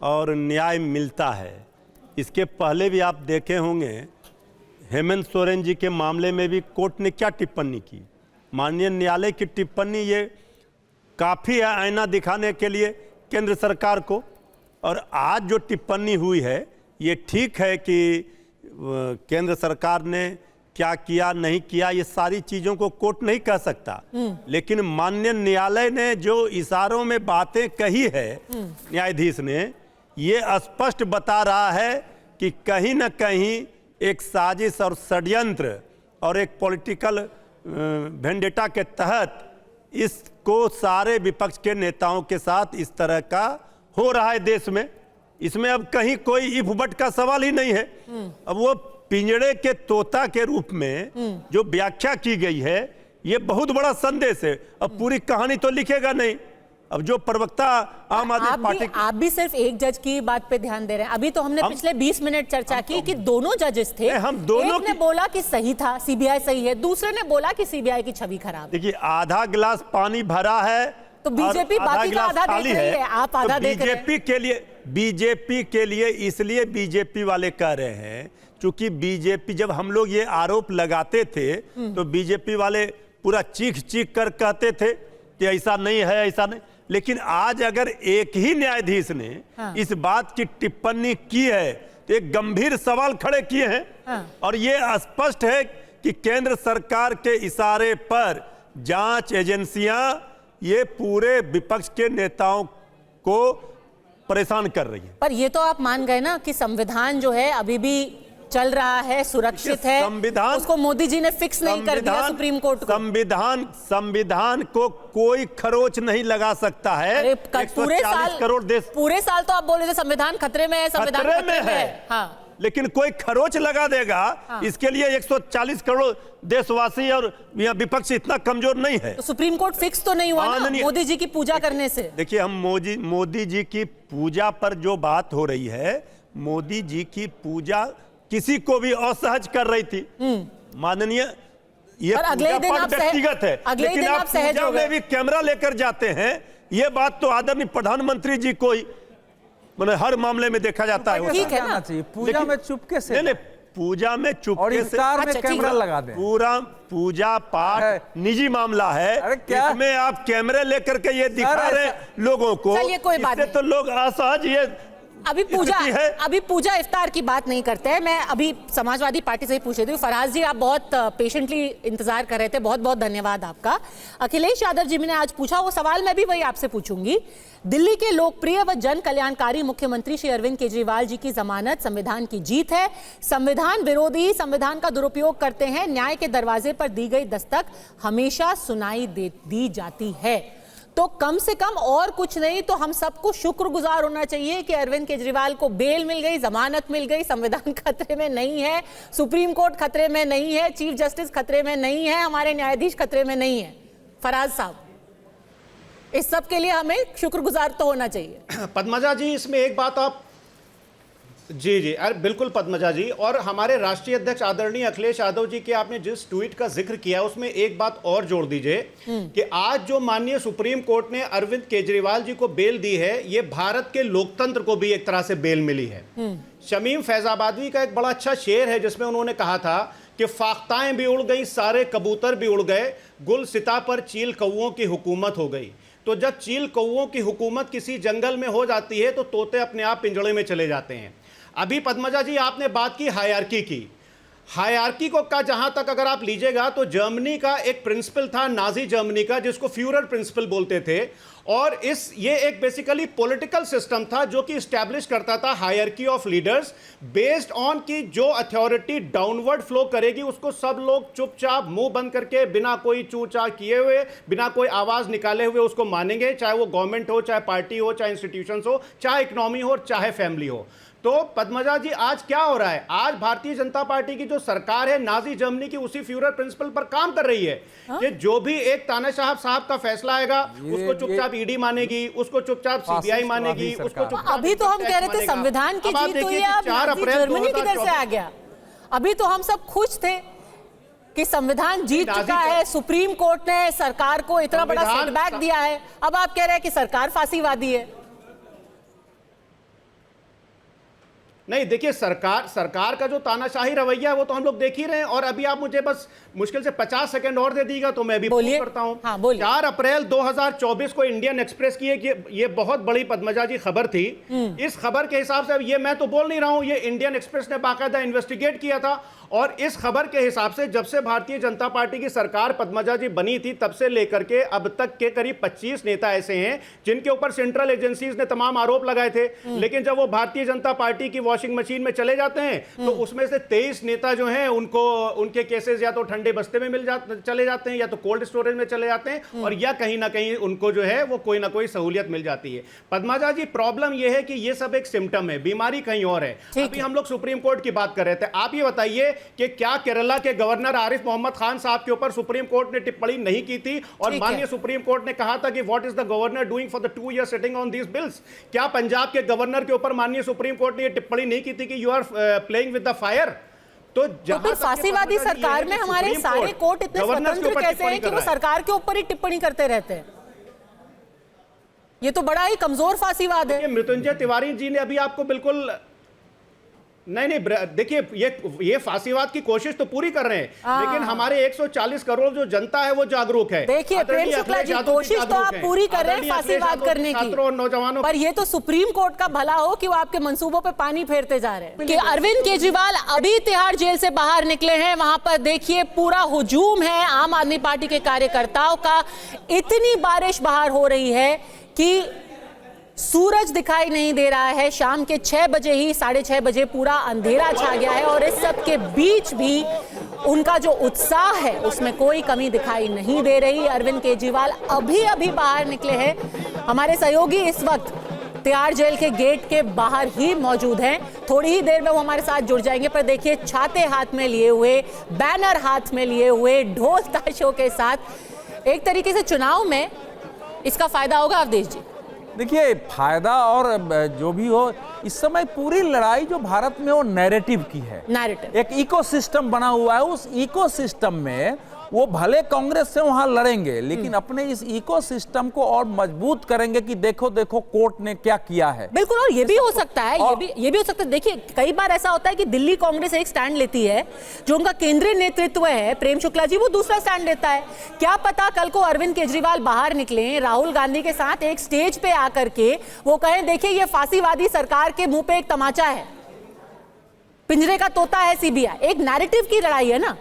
और न्याय मिलता है। इसके पहले भी आप देखे होंगे हेमंत सोरेन जी के मामले में भी कोर्ट ने क्या टिप्पणी की। माननीय न्यायालय की टिप्पणी ये काफ़ी है आईना दिखाने के लिए केंद्र सरकार को, और आज जो टिप्पणी हुई है ये ठीक है कि केंद्र सरकार ने क्या किया नहीं किया, ये सारी चीज़ों को कोर्ट नहीं कह सकता, लेकिन माननीय न्यायालय ने जो इशारों में बातें कही है न्यायाधीश ने, ये स्पष्ट बता रहा है कि कहीं न कहीं एक साजिश और षड्यंत्र और एक पॉलिटिकल वेंडेटा के तहत इसको सारे विपक्ष के नेताओं के साथ इस तरह का हो रहा है देश में। इसमें अब कहीं कोई इफ बट का सवाल ही नहीं है। अब वो पिंजड़े के तोता के रूप में जो व्याख्या की गई है, ये बहुत बड़ा संदेश है। अब पूरी कहानी तो लिखेगा नहीं। अब जो प्रवक्ता आम आदमी पार्टी, आप भी सिर्फ एक जज की बात पे ध्यान दे रहे हैं। अभी तो हमने पिछले 20 मिनट चर्चा की कि दोनों जजेस थे, हम दोनों एक ने बोला कि सही था, सीबीआई सही है, दूसरे ने बोला कि सीबीआई की छवि खराब है। देखिए, आधा गिलास पानी भरा है तो बीजेपी बाकी का आधा देख रही है, आप आधा देख रहे हैं। बीजेपी के लिए इसलिए बीजेपी वाले कह रहे हैं, क्योंकि बीजेपी जब हम लोग ये आरोप लगाते थे तो बीजेपी वाले पूरा चीख चीख कर कहते थे कि ऐसा नहीं है, ऐसा नहीं। लेकिन आज अगर एक ही न्यायाधीश ने इस बात की टिप्पणी की है तो एक गंभीर सवाल खड़े किए हैं। और ये स्पष्ट है कि केंद्र सरकार के इशारे पर जांच एजेंसियां ये पूरे विपक्ष के नेताओं को परेशान कर रही है। पर ये तो आप मान गए ना कि संविधान जो है अभी भी चल रहा है, सुरक्षित है, संविधान उसको मोदी जी ने फिक्स नहीं कर दिया सुप्रीम कोर्ट को। संविधान को कोई खरोच नहीं लगा सकता है। पूरे साल तो आप बोल रहे थे संविधान खतरे में है, संविधान खतरे में है। हाँ। लेकिन कोई खरोच लगा देगा, इसके लिए 140 करोड़ देशवासी और यहाँ विपक्ष इतना कमजोर नहीं है। तो सुप्रीम कोर्ट फिक्स तो नहीं हुआ ना मोदी जी की पूजा करने से। देखिए, हम मोदी जी की पूजा पर जो बात हो रही है, मोदी जी की पूजा किसी को भी असहज कर रही थी। माननीय ये और अगले पूजा दिन पाठ आप व्यक्तिगत है, अगले लेकिन दिन आप आप सहज पूजा हो गए। में भी कैमरा लेकर जाते हैं, ये बात तो आदरणीय प्रधानमंत्री जी को मैंने हर मामले में देखा जाता है। ठीक है ना, चाहिए पूजा में चुपके से, नहीं, पूजा में चुपके और इफ्तार में अच्छा, कैमरा ठीक है। लगा दें। पूरा पूजा पाठ निजी मामला है। अरे क्या? इसमें आप कैमरे लेकर के ये दिखा सर, रहे लोगों को, चलिए, कोई बात इससे नहीं। तो लोग असहज ये अभी है। पूजा इफ्तार की बात नहीं करते हैं। मैं अभी समाजवादी पार्टी से ही पूछ रही थी। फराज जी, आप बहुत पेशेंटली इंतजार कर रहे थे, बहुत बहुत धन्यवाद आपका। अखिलेश यादव जी ने आज पूछा वो सवाल, मैं भी वही आपसे पूछूंगी। दिल्ली के लोकप्रिय व जन कल्याणकारी मुख्यमंत्री श्री अरविंद केजरीवाल जी की जमानत संविधान की जीत है। संविधान विरोधी संविधान का दुरुपयोग करते हैं, न्याय के दरवाजे पर दी गई दस्तक हमेशा सुनाई दी जाती है। तो कम से कम और कुछ नहीं तो हम सबको शुक्रगुजार होना चाहिए कि अरविंद केजरीवाल को बेल मिल गई, जमानत मिल गई, संविधान खतरे में नहीं है, सुप्रीम कोर्ट खतरे में नहीं है, चीफ जस्टिस खतरे में नहीं है, हमारे न्यायाधीश खतरे में नहीं है। फराज साहब, इस सब के लिए हमें शुक्रगुजार तो होना चाहिए। पद्मजा जी, इसमें एक बात आप जी अरे बिल्कुल पद्मजा जी, और हमारे राष्ट्रीय अध्यक्ष आदरणीय अखिलेश यादव जी के आपने जिस ट्वीट का जिक्र किया उसमें एक बात और जोड़ दीजिए कि आज जो माननीय सुप्रीम कोर्ट ने अरविंद केजरीवाल जी को बेल दी है, ये भारत के लोकतंत्र को भी एक तरह से बेल मिली है। शमीम फैजाबादी का एक बड़ा अच्छा शेर है जिसमें उन्होंने कहा था कि फाख्ताएं भी उड़ गई, सारे कबूतर भी उड़ गए, गुलसिता पर चील कौओं की हुकूमत हो गई। तो जब चील कौओं की हुकूमत किसी जंगल में हो जाती है तो तोते अपने आप पिंजड़े में चले जाते हैं। अभी पद्मजा जी आपने बात की हायरार्की की, हायरार्की को का जहां तक अगर आप लीजिएगा तो जर्मनी का एक प्रिंसिपल था, नाजी जर्मनी का, जिसको फ्यूरर प्रिंसिपल बोलते थे, और ये एक बेसिकली पॉलिटिकल सिस्टम था जो कि स्टैब्लिश करता था hierarchy of leaders based on कि जो अथॉरिटी डाउनवर्ड फ्लो करेगी उसको सब लोग चुपचाप मुंह बंद करके बिना कोई चूचा किए हुए, बिना कोई आवाज निकाले हुए उसको मानेंगे, चाहे वो गवर्नमेंट हो, चाहे पार्टी हो, चाहे इंस्टीट्यूशंस हो, चाहे इकोनॉमी हो, चाहे फैमिली हो। तो पद्मजा जी आज क्या हो रहा है, आज भारतीय जनता पार्टी की जो सरकार है नाजी जर्मनी की उसी फ्यूरर प्रिंसिपल पर काम कर रही है कि जो भी एक तानाशाह साहब का फैसला आएगा उसको चुपचाप ईडी मानेगी, उसको चुपचाप सीबीआई मानेगी, उसको चुपचाप। अभी तो हम कह रहे थे संविधान की जीत हुई है, अब जर्मनी किधर से आ गया? अभी तो हम सब खुश थे कि संविधान जीत चुका है, सुप्रीम कोर्ट ने सरकार को इतना बड़ा सेटबैक दिया है, अब आप कह रहे हैं कि सरकार फांसीवादी है। नहीं, देखिए सरकार का जो तानाशाही रवैया है वो तो हम लोग देख ही रहे हैं। और अभी आप मुझे बस मुश्किल से 50 सेकंड और दे दीजिएगा तो मैं भी बोलिए करता हूं। हाँ, 4 अप्रैल 2024 को इंडियन एक्सप्रेस की ये बहुत बड़ी पद्मजा जी खबर थी। इस खबर के हिसाब से, ये मैं तो बोल नहीं रहा हूं, ये इंडियन एक्सप्रेस ने बाकायदा इन्वेस्टिगेट किया था, और इस खबर के हिसाब से जब से भारतीय जनता पार्टी की सरकार पद्मजा जी बनी थी तब से लेकर के अब तक के करीब 25 नेता ऐसे हैं जिनके ऊपर सेंट्रल एजेंसीज ने तमाम आरोप लगाए थे, लेकिन जब वो भारतीय जनता पार्टी की वॉशिंग मशीन में चले जाते हैं तो उसमें से 23 नेता जो हैं उनको उनके केसेस या तो ठंडे बस्ते में चले जाते हैं, या तो कोल्ड स्टोरेज में चले जाते हैं, और या कहीं ना कहीं उनको जो है वो कोई ना कोई सहूलियत मिल जाती है। पद्मजा जी, प्रॉब्लम यह है कि ये सब एक सिम्टम है, बीमारी कहीं और है। अभी हम लोग सुप्रीम कोर्ट की बात कर रहे थे, आप ये बताइए कि क्या केरला के गवर्नर आरिफ मोहम्मद खान साहब के ऊपर सुप्रीम कोर्ट ने टिप्पणी नहीं की थी, और माननीय सुप्रीम कोर्ट ने कहा था कि what is the governor doing for the 2 year sitting on these bills? क्या पंजाब के गवर्नर के ऊपर माननीय सुप्रीम कोर्ट ने यह टिप्पणी नहीं की थी कि you are playing with the fire? तो फिर फांसीवादी सरकार में हमारे सारे कोर्ट इतने स्वतंत्र कैसे हैं कि वो सरकार के ऊपर ही टिप्पणी करते रहते हैं? ये तो बड़ा ही कमजोर फांसीवाद है। मृत्युंजय तिवारी जी ने अभी आपको बिल्कुल नहीं, देखिए ये फांसीवाद की कोशिश तो पूरी कर रहे हैं, लेकिन हमारे 140 करोड़ जो जनता है वो जागरूक है। देखिए प्रेम शुक्ला जी, कोशिश तो आप पूरी कर रहे हैं फांसीवाद करने की, और नौजवानों, पर ये तो सुप्रीम कोर्ट का भला हो कि वो आपके मंसूबों पे पानी फेरते जा रहे हैं। कि अरविंद केजरीवाल अभी तिहाड़ जेल से बाहर निकले हैं, वहां पर देखिए पूरा हुजूम है आम आदमी पार्टी के कार्यकर्ताओं का। इतनी बारिश बाहर हो रही है कि सूरज दिखाई नहीं दे रहा है। शाम के 6 बजे ही 6:30 बजे पूरा अंधेरा छा गया है, और इस सब के बीच भी उनका जो उत्साह है उसमें कोई कमी दिखाई नहीं दे रही। अरविंद केजरीवाल अभी बाहर निकले हैं। हमारे सहयोगी इस वक्त तिहाड़ जेल के गेट के बाहर ही मौजूद हैं, थोड़ी ही देर में वो हमारे साथ जुड़ जाएंगे। पर देखिए छाते हाथ में लिए हुए, बैनर हाथ में लिए हुए, ढोल ताशों के साथ, एक तरीके से चुनाव में इसका फायदा होगा अवधेश जी। देखिए फायदा और जो भी हो, इस समय पूरी लड़ाई जो भारत में वो नैरेटिव की है, नैरेटिव एक इकोसिस्टम बना हुआ है। उस इकोसिस्टम में वो भले कांग्रेस से वहां लड़ेंगे लेकिन अपने इस इकोसिस्टम को और मजबूत करेंगे कि देखो देखो कोर्ट ने क्या किया है। बिल्कुल, और ये भी हो सकता है, ये भी हो सकता है। देखिए, कई बार ऐसा होता है कि दिल्ली कांग्रेस एक स्टैंड लेती है, जो उनका केंद्रीय नेतृत्व है प्रेम शुक्ला जी, वो दूसरा स्टैंड लेता है। क्या पता कल को अरविंद केजरीवाल बाहर निकले राहुल गांधी के साथ एक स्टेज पे आकर के वो कहें, देखिए ये फांसीवादी सरकार के मुंह पे एक तमाचा है, पिंजरे का तोता है सीबीआई। एक नैरेटिव की लड़ाई है ना,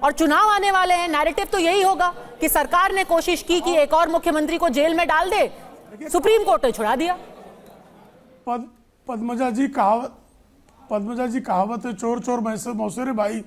और चुनाव आने वाले हैं। नैरेटिव तो यही होगा कि सरकार ने कोशिश की कि एक और मुख्यमंत्री को जेल में डाल दे, सुप्रीम कोर्ट ने छुड़ा दिया। पद्मजा जी कहावत है, चोर चोर मौसेरे भाई।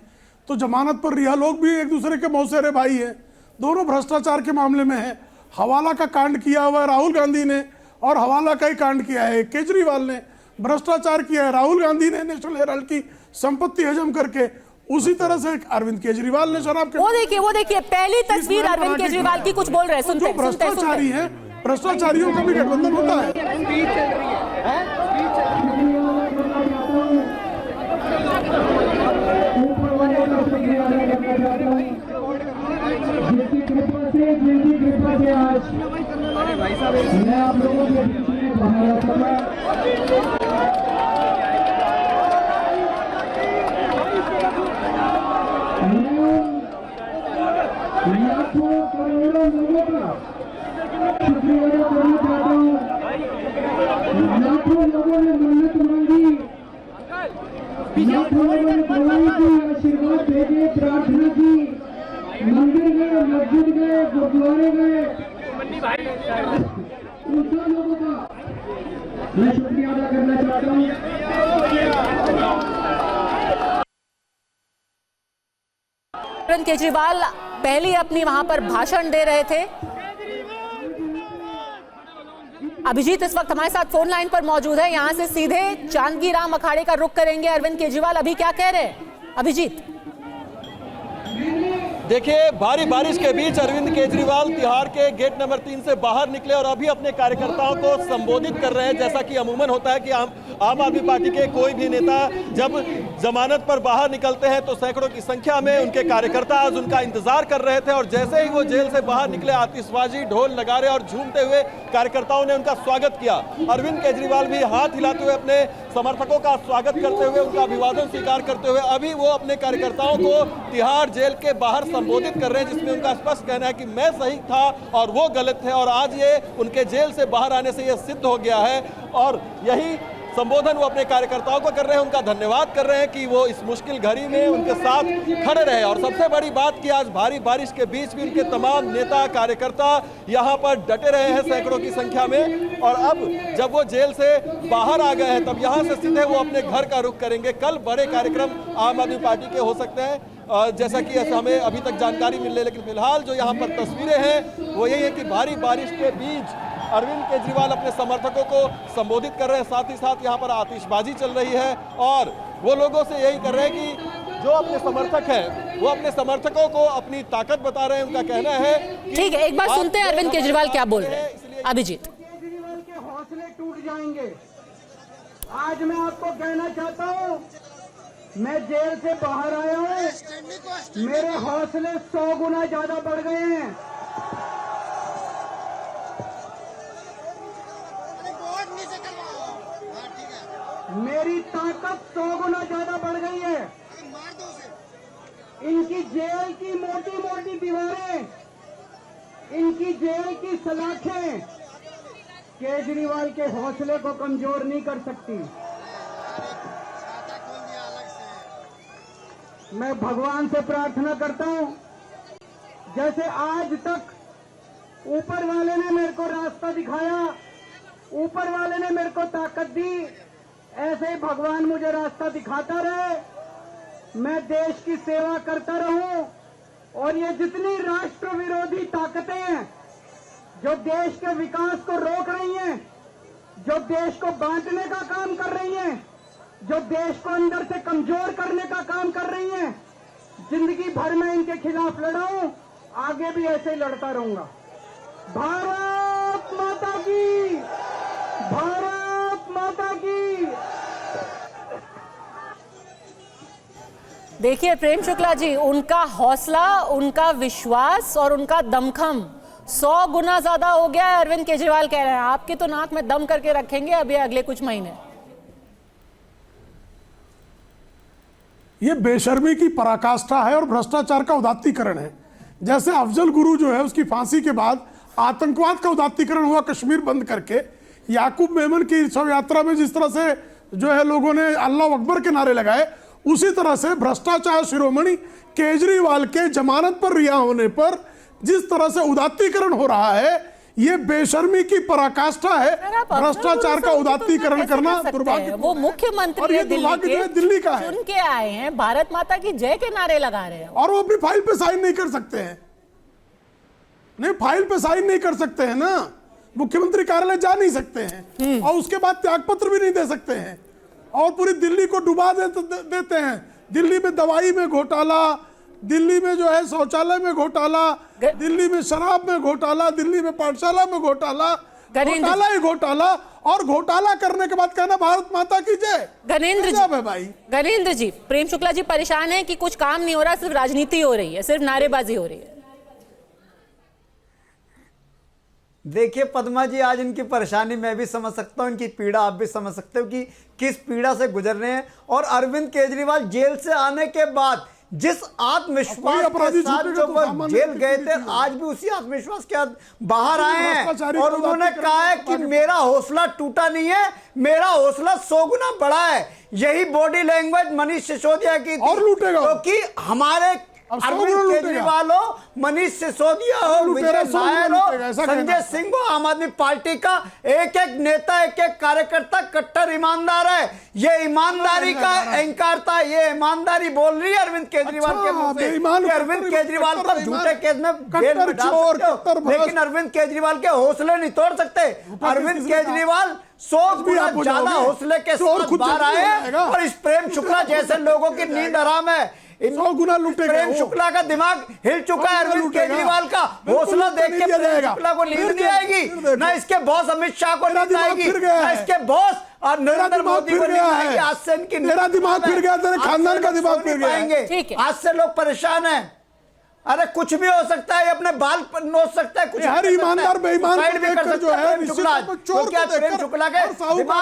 तो जमानत पर रिहा लोग भी एक दूसरे के मौसेरे भाई हैं। दोनों भ्रष्टाचार के मामले में है। हवाला का कांड किया हुआ है राहुल गांधी ने, और हवाला का ही कांड किया है केजरीवाल ने। भ्रष्टाचार किया है राहुल गांधी ने नेशनल हेराल्ड की संपत्ति हजम करके। उसी तरह से अरविंद केजरीवाल ने शराब के, वो देखिए पहली तस्वीर अरविंद केजरीवाल की, कुछ बोल रहे हैं, सुनते हैं। भ्रष्टाचारी है, भ्रष्टाचारियों का भी गठबंधन होता है। भाई साहब, मैं आप लोगों के लाखों करोड़ों लोगों का शुक्रिया करना चाहता हूँ। लाखों लोगों ने मन्नत मांगी, लाखों लोगों ने दवाई की, आशीर्वाद भेजे, प्रार्थना की, मंदिर गए, मस्जिद गए, गुरुद्वारे गए, उन सब लोगों का मैं शुक्रिया अदा करना चाहता हूँ। अरविंद केजरीवाल पहले अपनी वहां पर भाषण दे रहे थे। अभिजीत इस वक्त हमारे साथ फोन लाइन पर मौजूद है। यहां से सीधे चांदगी राम अखाड़े का रुख करेंगे। अरविंद केजरीवाल अभी क्या कह रहे हैं, अभिजीत? देखिए, भारी बारिश के बीच अरविंद केजरीवाल तिहाड़ के गेट नंबर 3 से बाहर निकले और अभी अपने कार्यकर्ताओं को संबोधित कर रहे हैं। जैसा कि अमूमन होता है कि आम आदमी पार्टी के कोई भी नेता जब जमानत पर बाहर निकलते हैं तो सैकड़ों की संख्या में उनके कार्यकर्ता आज उनका इंतजार कर रहे थे, और जैसे ही वो जेल से बाहर निकले, आतिशबाजी, ढोल नगारे और झूमते हुए कार्यकर्ताओं ने उनका स्वागत किया। अरविंद केजरीवाल भी हाथ हिलाते हुए अपने समर्थकों का स्वागत करते हुए, उनका अभिवादन स्वीकार करते हुए अभी वो अपने कार्यकर्ताओं को तिहाड़ जेल के बाहर संबोधित कर रहे हैं, जिसमें उनका स्पष्ट कहना है कि मैं सही था और वो गलत थे, और आज ये उनके जेल से बाहर आने से ये सिद्ध हो गया है। और यही संबोधन वो अपने कार्यकर्ताओं को कर रहे हैं, उनका धन्यवाद कर रहे हैं कि वो इस मुश्किल घड़ी में उनके साथ खड़े रहे। और सबसे बड़ी बात कि आज भारी बारिश के बीच भी उनके तमाम नेता कार्यकर्ता यहाँ पर डटे रहे हैं सैकड़ों की संख्या में। और अब जब वो जेल से बाहर आ गए हैं तब यहाँ से सीधे वो अपने घर का रुख करेंगे। कल बड़े कार्यक्रम आम आदमी पार्टी के हो सकते हैं, जैसा कि हमें अभी तक जानकारी मिल रही है, लेकिन फिलहाल जो यहाँ पर तस्वीरें हैं वो यही है कि भारी बारिश के बीच अरविंद केजरीवाल अपने समर्थकों को संबोधित कर रहे हैं। साथ ही साथ यहाँ पर आतिशबाजी चल रही है और वो लोगों से यही कर रहे हैं कि जो अपने समर्थक हैं वो अपने समर्थकों को अपनी ताकत बता रहे हैं। उनका कहना है, ठीक है, एक बार सुनते हैं अरविंद केजरीवाल क्या बोल रहे हैं। अभिजीत, केजरीवाल के हौसले टूट जाएंगे। आज मैं आपको कहना चाहता हूँ, मैं जेल से बाहर आया हूँ, मेरे हौसले 100 गुना ज्यादा बढ़ गए हैं। मेरी ताकत 100 गुना ज्यादा बढ़ गई है। इनकी जेल की मोटी मोटी दीवारें, इनकी जेल की सलाखें केजरीवाल के हौसले को कमजोर नहीं कर सकती। मैं भगवान से प्रार्थना करता हूं, जैसे आज तक ऊपर वाले ने मेरे को रास्ता दिखाया, ऊपर वाले ने मेरे को ताकत दी, ऐसे ही भगवान मुझे रास्ता दिखाता रहे, मैं देश की सेवा करता रहूं। और ये जितनी राष्ट्र विरोधी ताकतें हैं जो देश के विकास को रोक रही हैं, जो देश को बांटने का काम कर रही हैं, जो देश को अंदर से कमजोर करने का काम कर रही हैं, जिंदगी भर में इनके खिलाफ लड़ा हूं, आगे भी ऐसे ही लड़ता रहूंगा। भारत माता की, भारत माता की। देखिए प्रेम शुक्ला जी, उनका हौसला, उनका विश्वास और उनका दमखम 100 गुना ज्यादा हो गया है। अरविंद केजरीवाल कह रहे हैं आपकी तो नाक में दम करके रखेंगे अभी अगले कुछ महीने। ये बेशर्मी की पराकाष्ठा है और भ्रष्टाचार का उदात्तीकरण है। जैसे अफजल गुरु जो है उसकी फांसी के बाद आतंकवाद का उदात्तीकरण हुआ कश्मीर बंद करके, याकूब मेमन की शव यात्रा में जिस तरह से जो है लोगों ने अल्लाह अकबर के नारे लगाए, उसी तरह से भ्रष्टाचार शिरोमणि केजरीवाल के जमानत पर रिहा होने पर जिस तरह से उदात्तीकरण हो रहा है, ये बेशर्मी की पराकाष्ठा है। भ्रष्टाचार का उदात्तीकरण करना दुर्भाग्य। वो मुख्यमंत्री है दिल्ली का है, चुन के आए हैं, भारत माता की जय के नारे लगा रहे हैं और वो अपनी फाइल पे साइन नहीं कर सकते हैं। नहीं, फाइल पे साइन नहीं कर सकते हैं ना, मुख्यमंत्री कार्यालय जा नहीं सकते हैं और उसके बाद त्यागपत्र भी नहीं दे सकते हैं और पूरी दिल्ली को डुबा देते हैं। दिल्ली में दवाई में घोटाला, दिल्ली में जो है शौचालय में घोटाला, दिल्ली में शराब में घोटाला, दिल्ली में पाठशाला में घोटाला, घोटाला ही घोटाला, और घोटाला करने के बाद कहना भारत माता की जय। गणेंद्र जी, प्रेम शुक्ला जी परेशान है कि कुछ काम नहीं हो रहा, सिर्फ राजनीति हो रही है, सिर्फ नारेबाजी हो रही है। देखिए पद्मा जी, आज इनकी परेशानी मैं भी समझ सकता हूं, इनकी पीड़ा आप भी समझ सकते हो कि किस पीड़ा से गुजर रहे हैं। और अरविंद केजरीवाल जेल से आने के बाद जिस आत्मविश्वास के साथ जो वो जेल गए थे, आज भी उसी आत्मविश्वास के साथ बाहर आए हैं और उन्होंने कहा है कि मेरा हौसला टूटा नहीं है, मेरा हौसला 100 गुना बढ़ा है। यही बॉडी लैंग्वेज मनीष सिसोदिया की थी, और लूटेगा क्योंकि हमारे अरविंद केजरीवाल हो, मनीष सिसोदिया हो, विजय नायर हो, संजय सिंह हो, आम आदमी पार्टी का एक एक नेता, एक एक कार्यकर्ता कट्टर ईमानदार है। ये ईमानदारी का अहंकार था, ये ईमानदारी बोल रही है अरविंद केजरीवाल के मुंह से। अरविंद केजरीवाल पर झूठे केस में जेल में डाल सकते हो, लेकिन अरविंद केजरीवाल के हौसले नहीं तोड़ सकते। अरविंद केजरीवाल 100 गुना ज्यादा हौसले के साथ बाहर आए और इस प्रेम शुक्ला जैसे लोगों की नींद हराम है। 100 गुना लूटेगा। प्रेम शुक्ला का दिमाग हिल चुका है। अरविंद केजरीवाल का हौसला देख के प्रेम शुक्ला को नींद नहीं आएगी, ना इसके बॉस अमित शाह को नींद आएगी, ना इसके बॉस और नरेंद्र मोदी को नींद आएगी। आज से इनकी मेरा दिमाग फिर गया, तेरे खानदान का दिमाग फिर गया। आज से लोग परेशान हैं। अरे कुछ भी हो सकता है, अपने बाल नोच सकता है, कुछ हर ईमानदार बेईमान भी कर सकता है। प्रेम शुक्ला के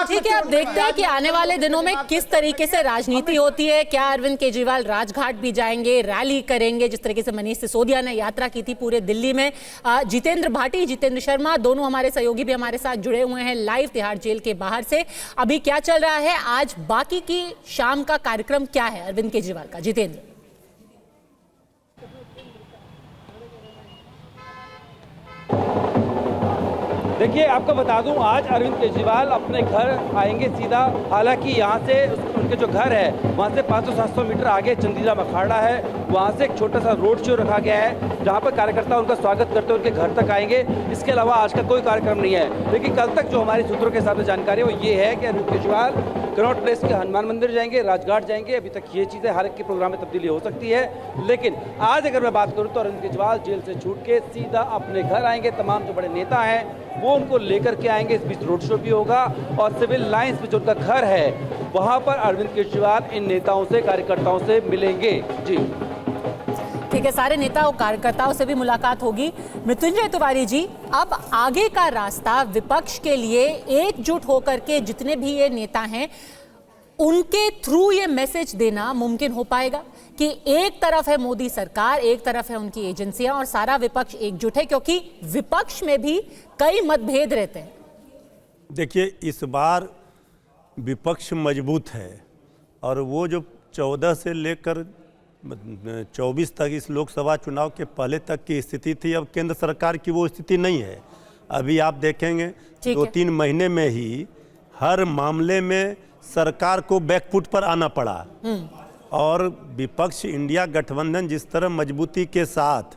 ठीक है, अब देखते हैं कि आने वाले दिनों में किस तरीके से राजनीति होती है। क्या अरविंद केजरीवाल राजघाट भी जाएंगे, रैली करेंगे, जिस तरीके से मनीष सिसोदिया ने यात्रा की थी पूरे दिल्ली में। जितेंद्र भाटी, जितेंद्र शर्मा, दोनों हमारे सहयोगी भी हमारे साथ जुड़े हुए हैं लाइव तिहाड़ जेल के बाहर से। अभी क्या चल रहा है, आज बाकी की शाम का कार्यक्रम क्या है अरविंद केजरीवाल का? जितेंद्र। देखिए, आपको बता दूं, आज अरविंद केजरीवाल अपने घर आएंगे सीधा। हालांकि यहाँ से उनके जो घर है वहाँ से 500-700 मीटर आगे चंदीराम अखाड़ा है, वहाँ से एक छोटा सा रोड शो रखा गया है जहाँ पर कार्यकर्ता उनका स्वागत करते हुए उनके घर तक आएंगे। इसके अलावा आज का कोई कार्यक्रम नहीं है। लेकिन कल तक जो हमारे सूत्रों के हिसाब से जानकारी है वो ये है कि अरविंद केजरीवाल कनॉट प्लेस के हनुमान मंदिर जाएंगे, राजघाट जाएंगे। अभी तक ये चीज़ें हर एक के प्रोग्राम में तब्दीली हो सकती है, लेकिन आज अगर मैं बात करूँ तो अरविंद केजरीवाल जेल से छूट के सीधा अपने घर आएंगे। तमाम जो बड़े नेता हैं वो उनको लेकर के आएंगे। इस बीच रोड शो भी होगा और सिविल लाइंस में जो उनका घर है वहां पर अरविंद केजरीवाल इन नेताओं से, कार्यकर्ताओं से मिलेंगे। जी ठीक है, सारे नेता और कार्यकर्ताओं से भी मुलाकात होगी। मृत्युंजय तिवारी जी, अब आगे का रास्ता विपक्ष के लिए एकजुट होकर के जितने भी ये नेता हैं उनके थ्रू ये मैसेज देना मुमकिन हो पाएगा कि एक तरफ है मोदी सरकार, एक तरफ है उनकी एजेंसियां और सारा विपक्ष एकजुट है, क्योंकि विपक्ष में भी कई मतभेद रहते हैं। देखिए, इस बार विपक्ष मजबूत है और वो जो 14 से लेकर 24 तक इस लोकसभा चुनाव के पहले तक की स्थिति थी, अब केंद्र सरकार की वो स्थिति नहीं है। अभी आप देखेंगे 2-3 महीने में ही हर मामले में सरकार को बैकफुट पर आना पड़ा और विपक्ष इंडिया गठबंधन जिस तरह मजबूती के साथ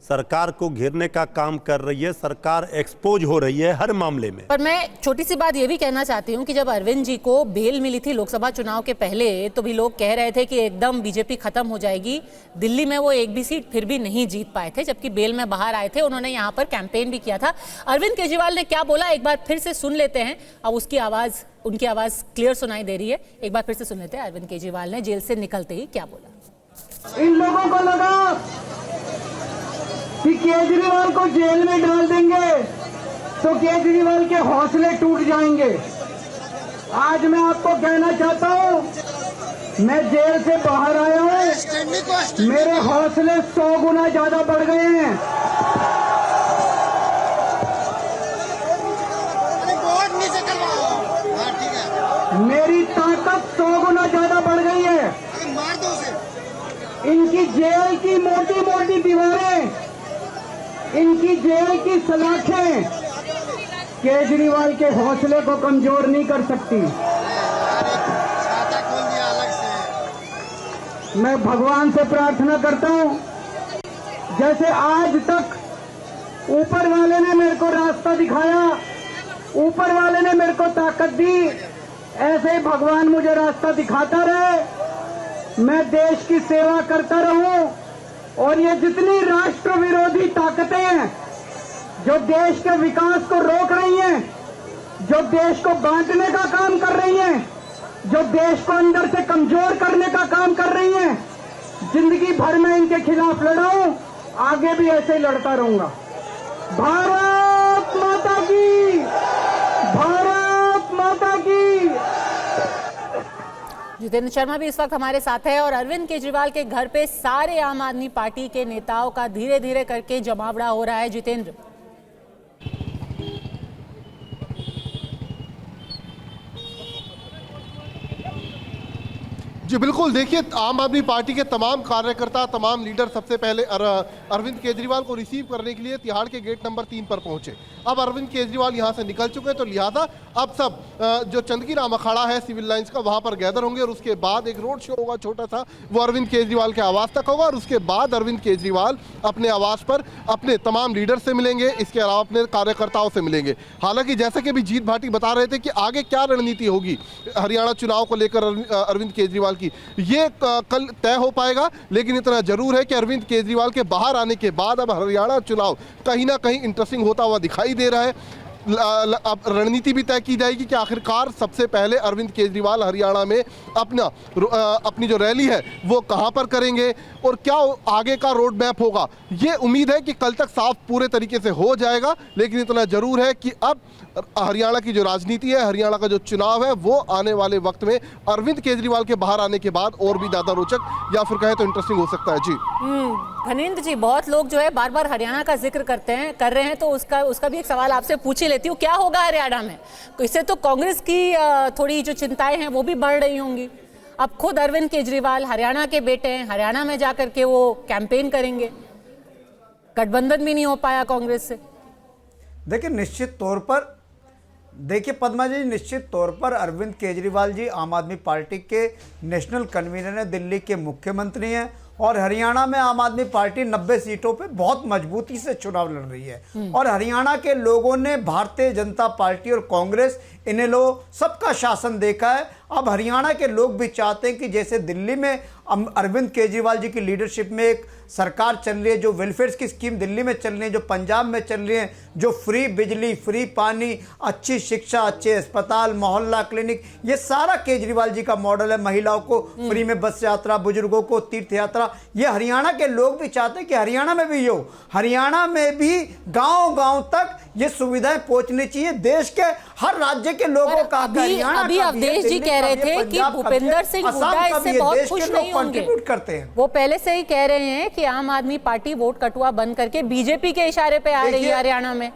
सरकार को घेरने का काम कर रही है, सरकार एक्सपोज हो रही है हर मामले में। पर मैं छोटी सी बात ये भी कहना चाहती हूँ कि जब अरविंद जी को बेल मिली थी लोकसभा चुनाव के पहले, तो भी लोग कह रहे थे कि एकदम बीजेपी खत्म हो जाएगी। दिल्ली में वो एक भी सीट फिर भी नहीं जीत पाए थे, जबकि बेल में बाहर आए थे। उन्होंने यहाँ पर कैंपेन भी किया था। अरविंद केजरीवाल ने क्या बोला, एक बार फिर से सुन लेते हैं। अब उसकी आवाज़, उनकी आवाज़ क्लियर सुनाई दे रही है। एक बार फिर से सुन लेते हैं अरविंद केजरीवाल ने जेल से निकलते ही क्या बोला। इन लोगों को लगा कि केजरीवाल को जेल में डाल देंगे तो केजरीवाल के हौसले टूट जाएंगे। आज मैं आपको कहना चाहता हूं, मैं जेल से बाहर आया हूं, मेरे हौसले 100 गुना ज्यादा बढ़ गए हैं। मेरी ताकत 100 गुना ज्यादा बढ़ गई है। इनकी जेल की मोटी मोटी दीवारें, इनकी जेल की सलाखें केजरीवाल के हौसले को कमजोर नहीं कर सकती। मैं भगवान से प्रार्थना करता हूं, जैसे आज तक ऊपर वाले ने मेरे को रास्ता दिखाया, ऊपर वाले ने मेरे को ताकत दी, ऐसे ही भगवान मुझे रास्ता दिखाता रहे, मैं देश की सेवा करता रहूं। और ये जितनी राष्ट्र विरोधी ताकतें हैं जो देश के विकास को रोक रही हैं, जो देश को बांटने का काम कर रही हैं, जो देश को अंदर से कमजोर करने का काम कर रही हैं, जिंदगी भर में इनके खिलाफ लड़ा हूं, आगे भी ऐसे ही लड़ता रहूंगा। भारत माता की, भारत माता की। जितेंद्र शर्मा भी इस वक्त हमारे साथ है और अरविंद केजरीवाल के घर पे सारे आम आदमी पार्टी के नेताओं का धीरे धीरे करके जमावड़ा हो रहा है। जितेंद्र, जी बिल्कुल, देखिए आम आदमी पार्टी के तमाम कार्यकर्ता, तमाम लीडर सबसे पहले अरविंद केजरीवाल को रिसीव करने के लिए तिहाड़ के गेट नंबर 3 पर पहुंचे। अब अरविंद केजरीवाल यहां से निकल चुके हैं, तो लिहाजा अब सब जो चंदगी राम अखाड़ा है सिविल लाइंस का, वहां पर गैदर होंगे और उसके बाद एक रोड शो होगा छोटा सा, वो अरविंद केजरीवाल के आवास तक होगा और उसके बाद अरविंद केजरीवाल अपने आवास पर अपने तमाम लीडर से मिलेंगे, इसके अलावा अपने कार्यकर्ताओं से मिलेंगे। हालांकि जैसे कि अभी जीत भाटी बता रहे थे कि आगे क्या रणनीति होगी हरियाणा चुनाव को लेकर अरविंद केजरीवाल की, ये कल तय हो पाएगा। लेकिन इतना जरूर है कि अरविंद केजरीवाल के बाहर आने के बाद अब हरियाणा चुनाव कहीं ना कहीं इंटरेस्टिंग होता हुआ दिखाई दे रहा है। अब रणनीति भी तय की जाएगी कि आखिरकार सबसे पहले अरविंद केजरीवाल हरियाणा में अपनी जो रैली है वो कहां पर करेंगे और क्या आगे का रोड मैप होगा। ये उम्मीद है कि कल तक साफ पूरे तरीके से हो जाएगा। लेकिन इतना जरूर है कि अब हरियाणा की जो राजनीति है, हरियाणा का जो चुनाव है, वो आने वाले वक्त में अरविंद केजरीवाल के बाहर आने के बाद और भी ज्यादा रोचक या फिर कहें तो इंटरेस्टिंग हो सकता है। जी धनेंद्र जी, बहुत लोग जो है बार बार हरियाणा का जिक्र कर रहे हैं, तो उसका भी एक सवाल आपसे पूछ ही लेती हूँ, क्या होगा हरियाणा में? इससे तो कांग्रेस की थोड़ी जो चिंताएं हैं वो भी बढ़ रही होंगी। अब खुद अरविंद केजरीवाल हरियाणा के बेटे हैं, हरियाणा में जाकर के वो कैंपेन करेंगे, गठबंधन भी नहीं हो पाया कांग्रेस से। देखिए निश्चित तौर पर, देखिए पद्मा जी, निश्चित तौर पर अरविंद केजरीवाल जी आम आदमी पार्टी के नेशनल कन्वीनर हैं, दिल्ली के मुख्यमंत्री हैं और हरियाणा में आम आदमी पार्टी 90 सीटों पे बहुत मजबूती से चुनाव लड़ रही है। और हरियाणा के लोगों ने भारतीय जनता पार्टी और कांग्रेस, इन्हें लोग सबका शासन देखा है। अब हरियाणा के लोग भी चाहते हैं कि जैसे दिल्ली में अरविंद केजरीवाल जी की लीडरशिप में एक सरकार चल रही है, जो वेलफेयर की स्कीम दिल्ली में चल रही है, जो पंजाब में चल रही है, जो फ्री बिजली, फ्री पानी, अच्छी शिक्षा, अच्छे अस्पताल, मोहल्ला क्लिनिक, ये सारा केजरीवाल जी का मॉडल है। महिलाओं को फ्री में बस यात्रा, बुजुर्गों को तीर्थ यात्रा, ये हरियाणा के लोग भी चाहते हैं कि हरियाणा में भी हो, हरियाणा में भी गांव-गांव तक ये सुविधाएं पहुंचनी चाहिए। देश के हर राज्य के लोगों का अभी अवधेश जी कह रहे थे कि भूपेंद्र सिंह हुड्डा इससे बहुत खुश नहीं होंगे, करते हैं। वो पहले से ही कह रहे हैं कि आम आदमी पार्टी वोट कटुआ बंद करके बीजेपी के इशारे पे आ रही है हरियाणा में।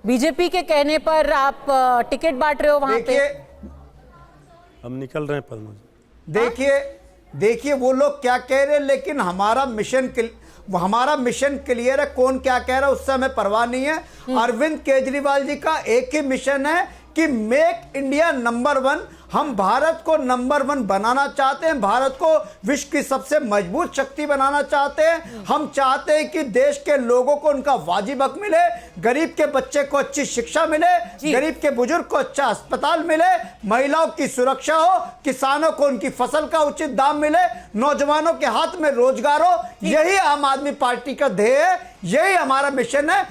बीजेपी के कहने पर आप टिकट बांट रहे हो वहां पे। हम निकल रहे हैं पद्मा जी। देखिए वो लोग क्या कह रहे हैं, लेकिन हमारा मिशन क्लियर है। कौन क्या कह रहा है उससे हमें परवाह नहीं है। अरविंद केजरीवाल जी का एक ही मिशन है कि मेक इंडिया नंबर 1। हम भारत को नंबर 1 बनाना चाहते हैं, भारत को विश्व की सबसे मजबूत शक्ति बनाना चाहते हैं। हम चाहते हैं कि देश के लोगों को उनका वाजिब हक मिले, गरीब के बच्चे को अच्छी शिक्षा मिले, गरीब के बुजुर्ग को अच्छा अस्पताल मिले, महिलाओं की सुरक्षा हो, किसानों को उनकी फसल का उचित दाम मिले, नौजवानों के हाथ में रोजगार हो। यही आम आदमी पार्टी का ध्येय है, यही हमारा मिशन है।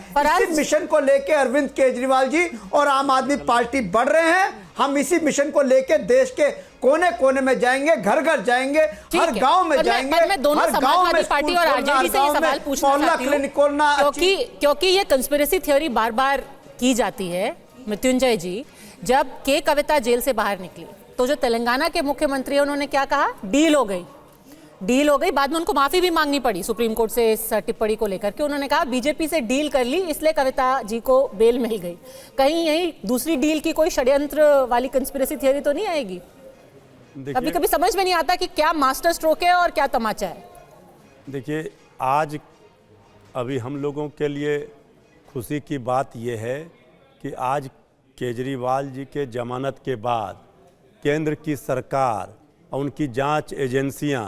इस मिशन को लेकर अरविंद केजरीवाल जी और आम आदमी पार्टी बढ़ रहे हैं। हम इसी मिशन को लेके देश के कोने कोने में जाएंगे, घर घर जाएंगे, हर गांव में जाएंगे। मैं दोनों समाजवादी पार्टी और आरजेडी से ये सवाल पूछना चाहती हूं, क्योंकि ये कंस्पिरेसी थ्योरी बार बार की जाती है मृत्युंजय जी। जब के कविता जेल से बाहर निकली तो जो तेलंगाना के मुख्यमंत्री हैं उन्होंने क्या कहा, डील हो गई। बाद में उनको माफी भी मांगनी पड़ी सुप्रीम कोर्ट से इस टिप्पणी को लेकर के। उन्होंने कहा बीजेपी से डील कर ली इसलिए कविता जी को बेल मिल गई। कहीं यही दूसरी डील की कोई षड्यंत्र वाली कंस्पिरेसी थियरी तो नहीं आएगी? कभी कभी समझ में नहीं आता कि क्या मास्टर स्ट्रोक है और क्या तमाचा है। देखिए, आज अभी हम लोगों के लिए खुशी की बात यह है कि आज केजरीवाल जी के जमानत के बाद केंद्र की सरकार और उनकी जांच एजेंसियां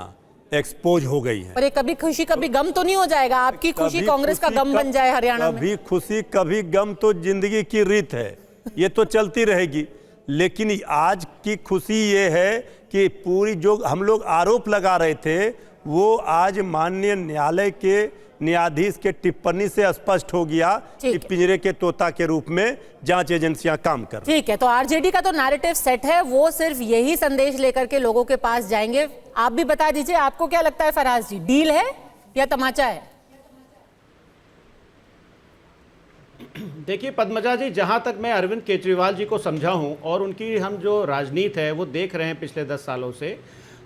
एक्सपोज हो गई हैं। पर ये कभी खुशी कभी गम तो नहीं हो जाएगा? आपकी खुशी कांग्रेस का गम बन जाए हरियाणा में? कभी खुशी कभी गम तो जिंदगी की रीत है, ये तो चलती रहेगी। लेकिन आज की खुशी ये है कि पूरी जो हम लोग आरोप लगा रहे थे वो आज माननीय न्यायालय के न्यायाधीश के टिप्पणी से स्पष्ट हो गया कि पिंजरे के तोता के रूप में जांच एजेंसियां काम कर रही हैं। ठीक है, तो आरजेडी का तो नैरेटिव सेट है, वो सिर्फ यही संदेश लेकर के लोगों के पास जाएंगे। आप भी बता दीजिए, आपको क्या लगता है फराज जी, डील है या तमाचा है? देखिए पद्मजा जी, जहां तक मैं अरविंद केजरीवाल जी को समझा हूं और उनकी हम जो राजनीति है वो देख रहे हैं पिछले 10 सालों से,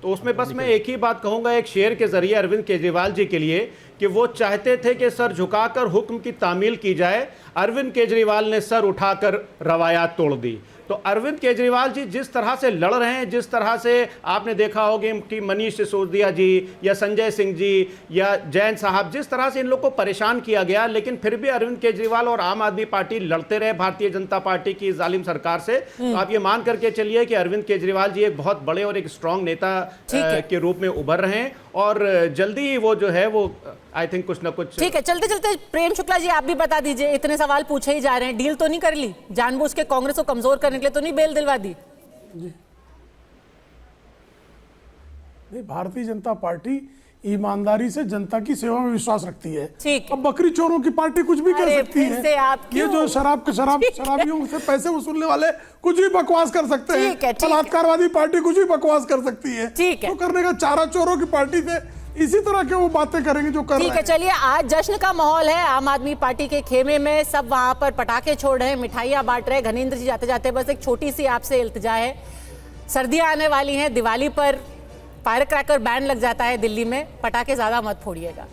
तो उसमें बस मैं एक ही बात कहूंगा एक शेर के जरिए अरविंद केजरीवाल जी के लिए कि वो चाहते थे कि सर झुकाकर हुक्म की तामील की जाए। अरविंद केजरीवाल ने सर उठाकर रवायात तोड़ दी। तो अरविंद केजरीवाल जी जिस तरह से लड़ रहे हैं, जिस तरह से आपने देखा होगा कि मनीष सिसोदिया जी या संजय सिंह जी या जैन साहब, जिस तरह से इन लोग को परेशान किया गया, लेकिन फिर भी अरविंद केजरीवाल और आम आदमी पार्टी लड़ते रहे भारतीय जनता पार्टी की जालिम सरकार से। तो आप ये मान करके चलिए कि अरविंद केजरीवाल जी एक बहुत बड़े और एक स्ट्रांग नेता के रूप में उभर रहे हैं और जल्दी ही वो जो है वो आई थिंक कुछ ना कुछ। ठीक है, चलते चलते प्रेम शुक्ला जी आप भी बता दीजिए, इतने सवाल पूछे ही जा रहे हैं, डील तो नहीं कर ली? जानबूझ के कांग्रेस को कमजोर करने के लिए तो नहीं बेल दिलवा दी? नहीं, भारतीय जनता पार्टी ईमानदारी से जनता की सेवा में विश्वास रखती है। ठीक, अब बकरी चोरों की पार्टी कुछ भी कर सकती है। ये जो शराबियों से पैसे वसूलने वाले कुछ भी बकवास कर सकते हैं, बलात्कारवादी पार्टी कुछ भी बकवास कर सकती है। ठीक है, तो करने का चारा चोरों की पार्टी से इसी तरह के वो बातें करेंगे जो कर रहे हैं। ठीक है, चलिए आज जश्न का माहौल है आम आदमी पार्टी के खेमे में, सब वहां पर पटाखे छोड़ रहे हैं, मिठाइयां बांट रहे हैं। घनेंद्र जी जाते जाते बस एक छोटी सी आपसे इल्तिजा है, सर्दियां आने वाली हैं, दिवाली पर फायर क्रैकर बैन लग जाता है दिल्ली में, पटाखे ज्यादा मत फोड़िएगा।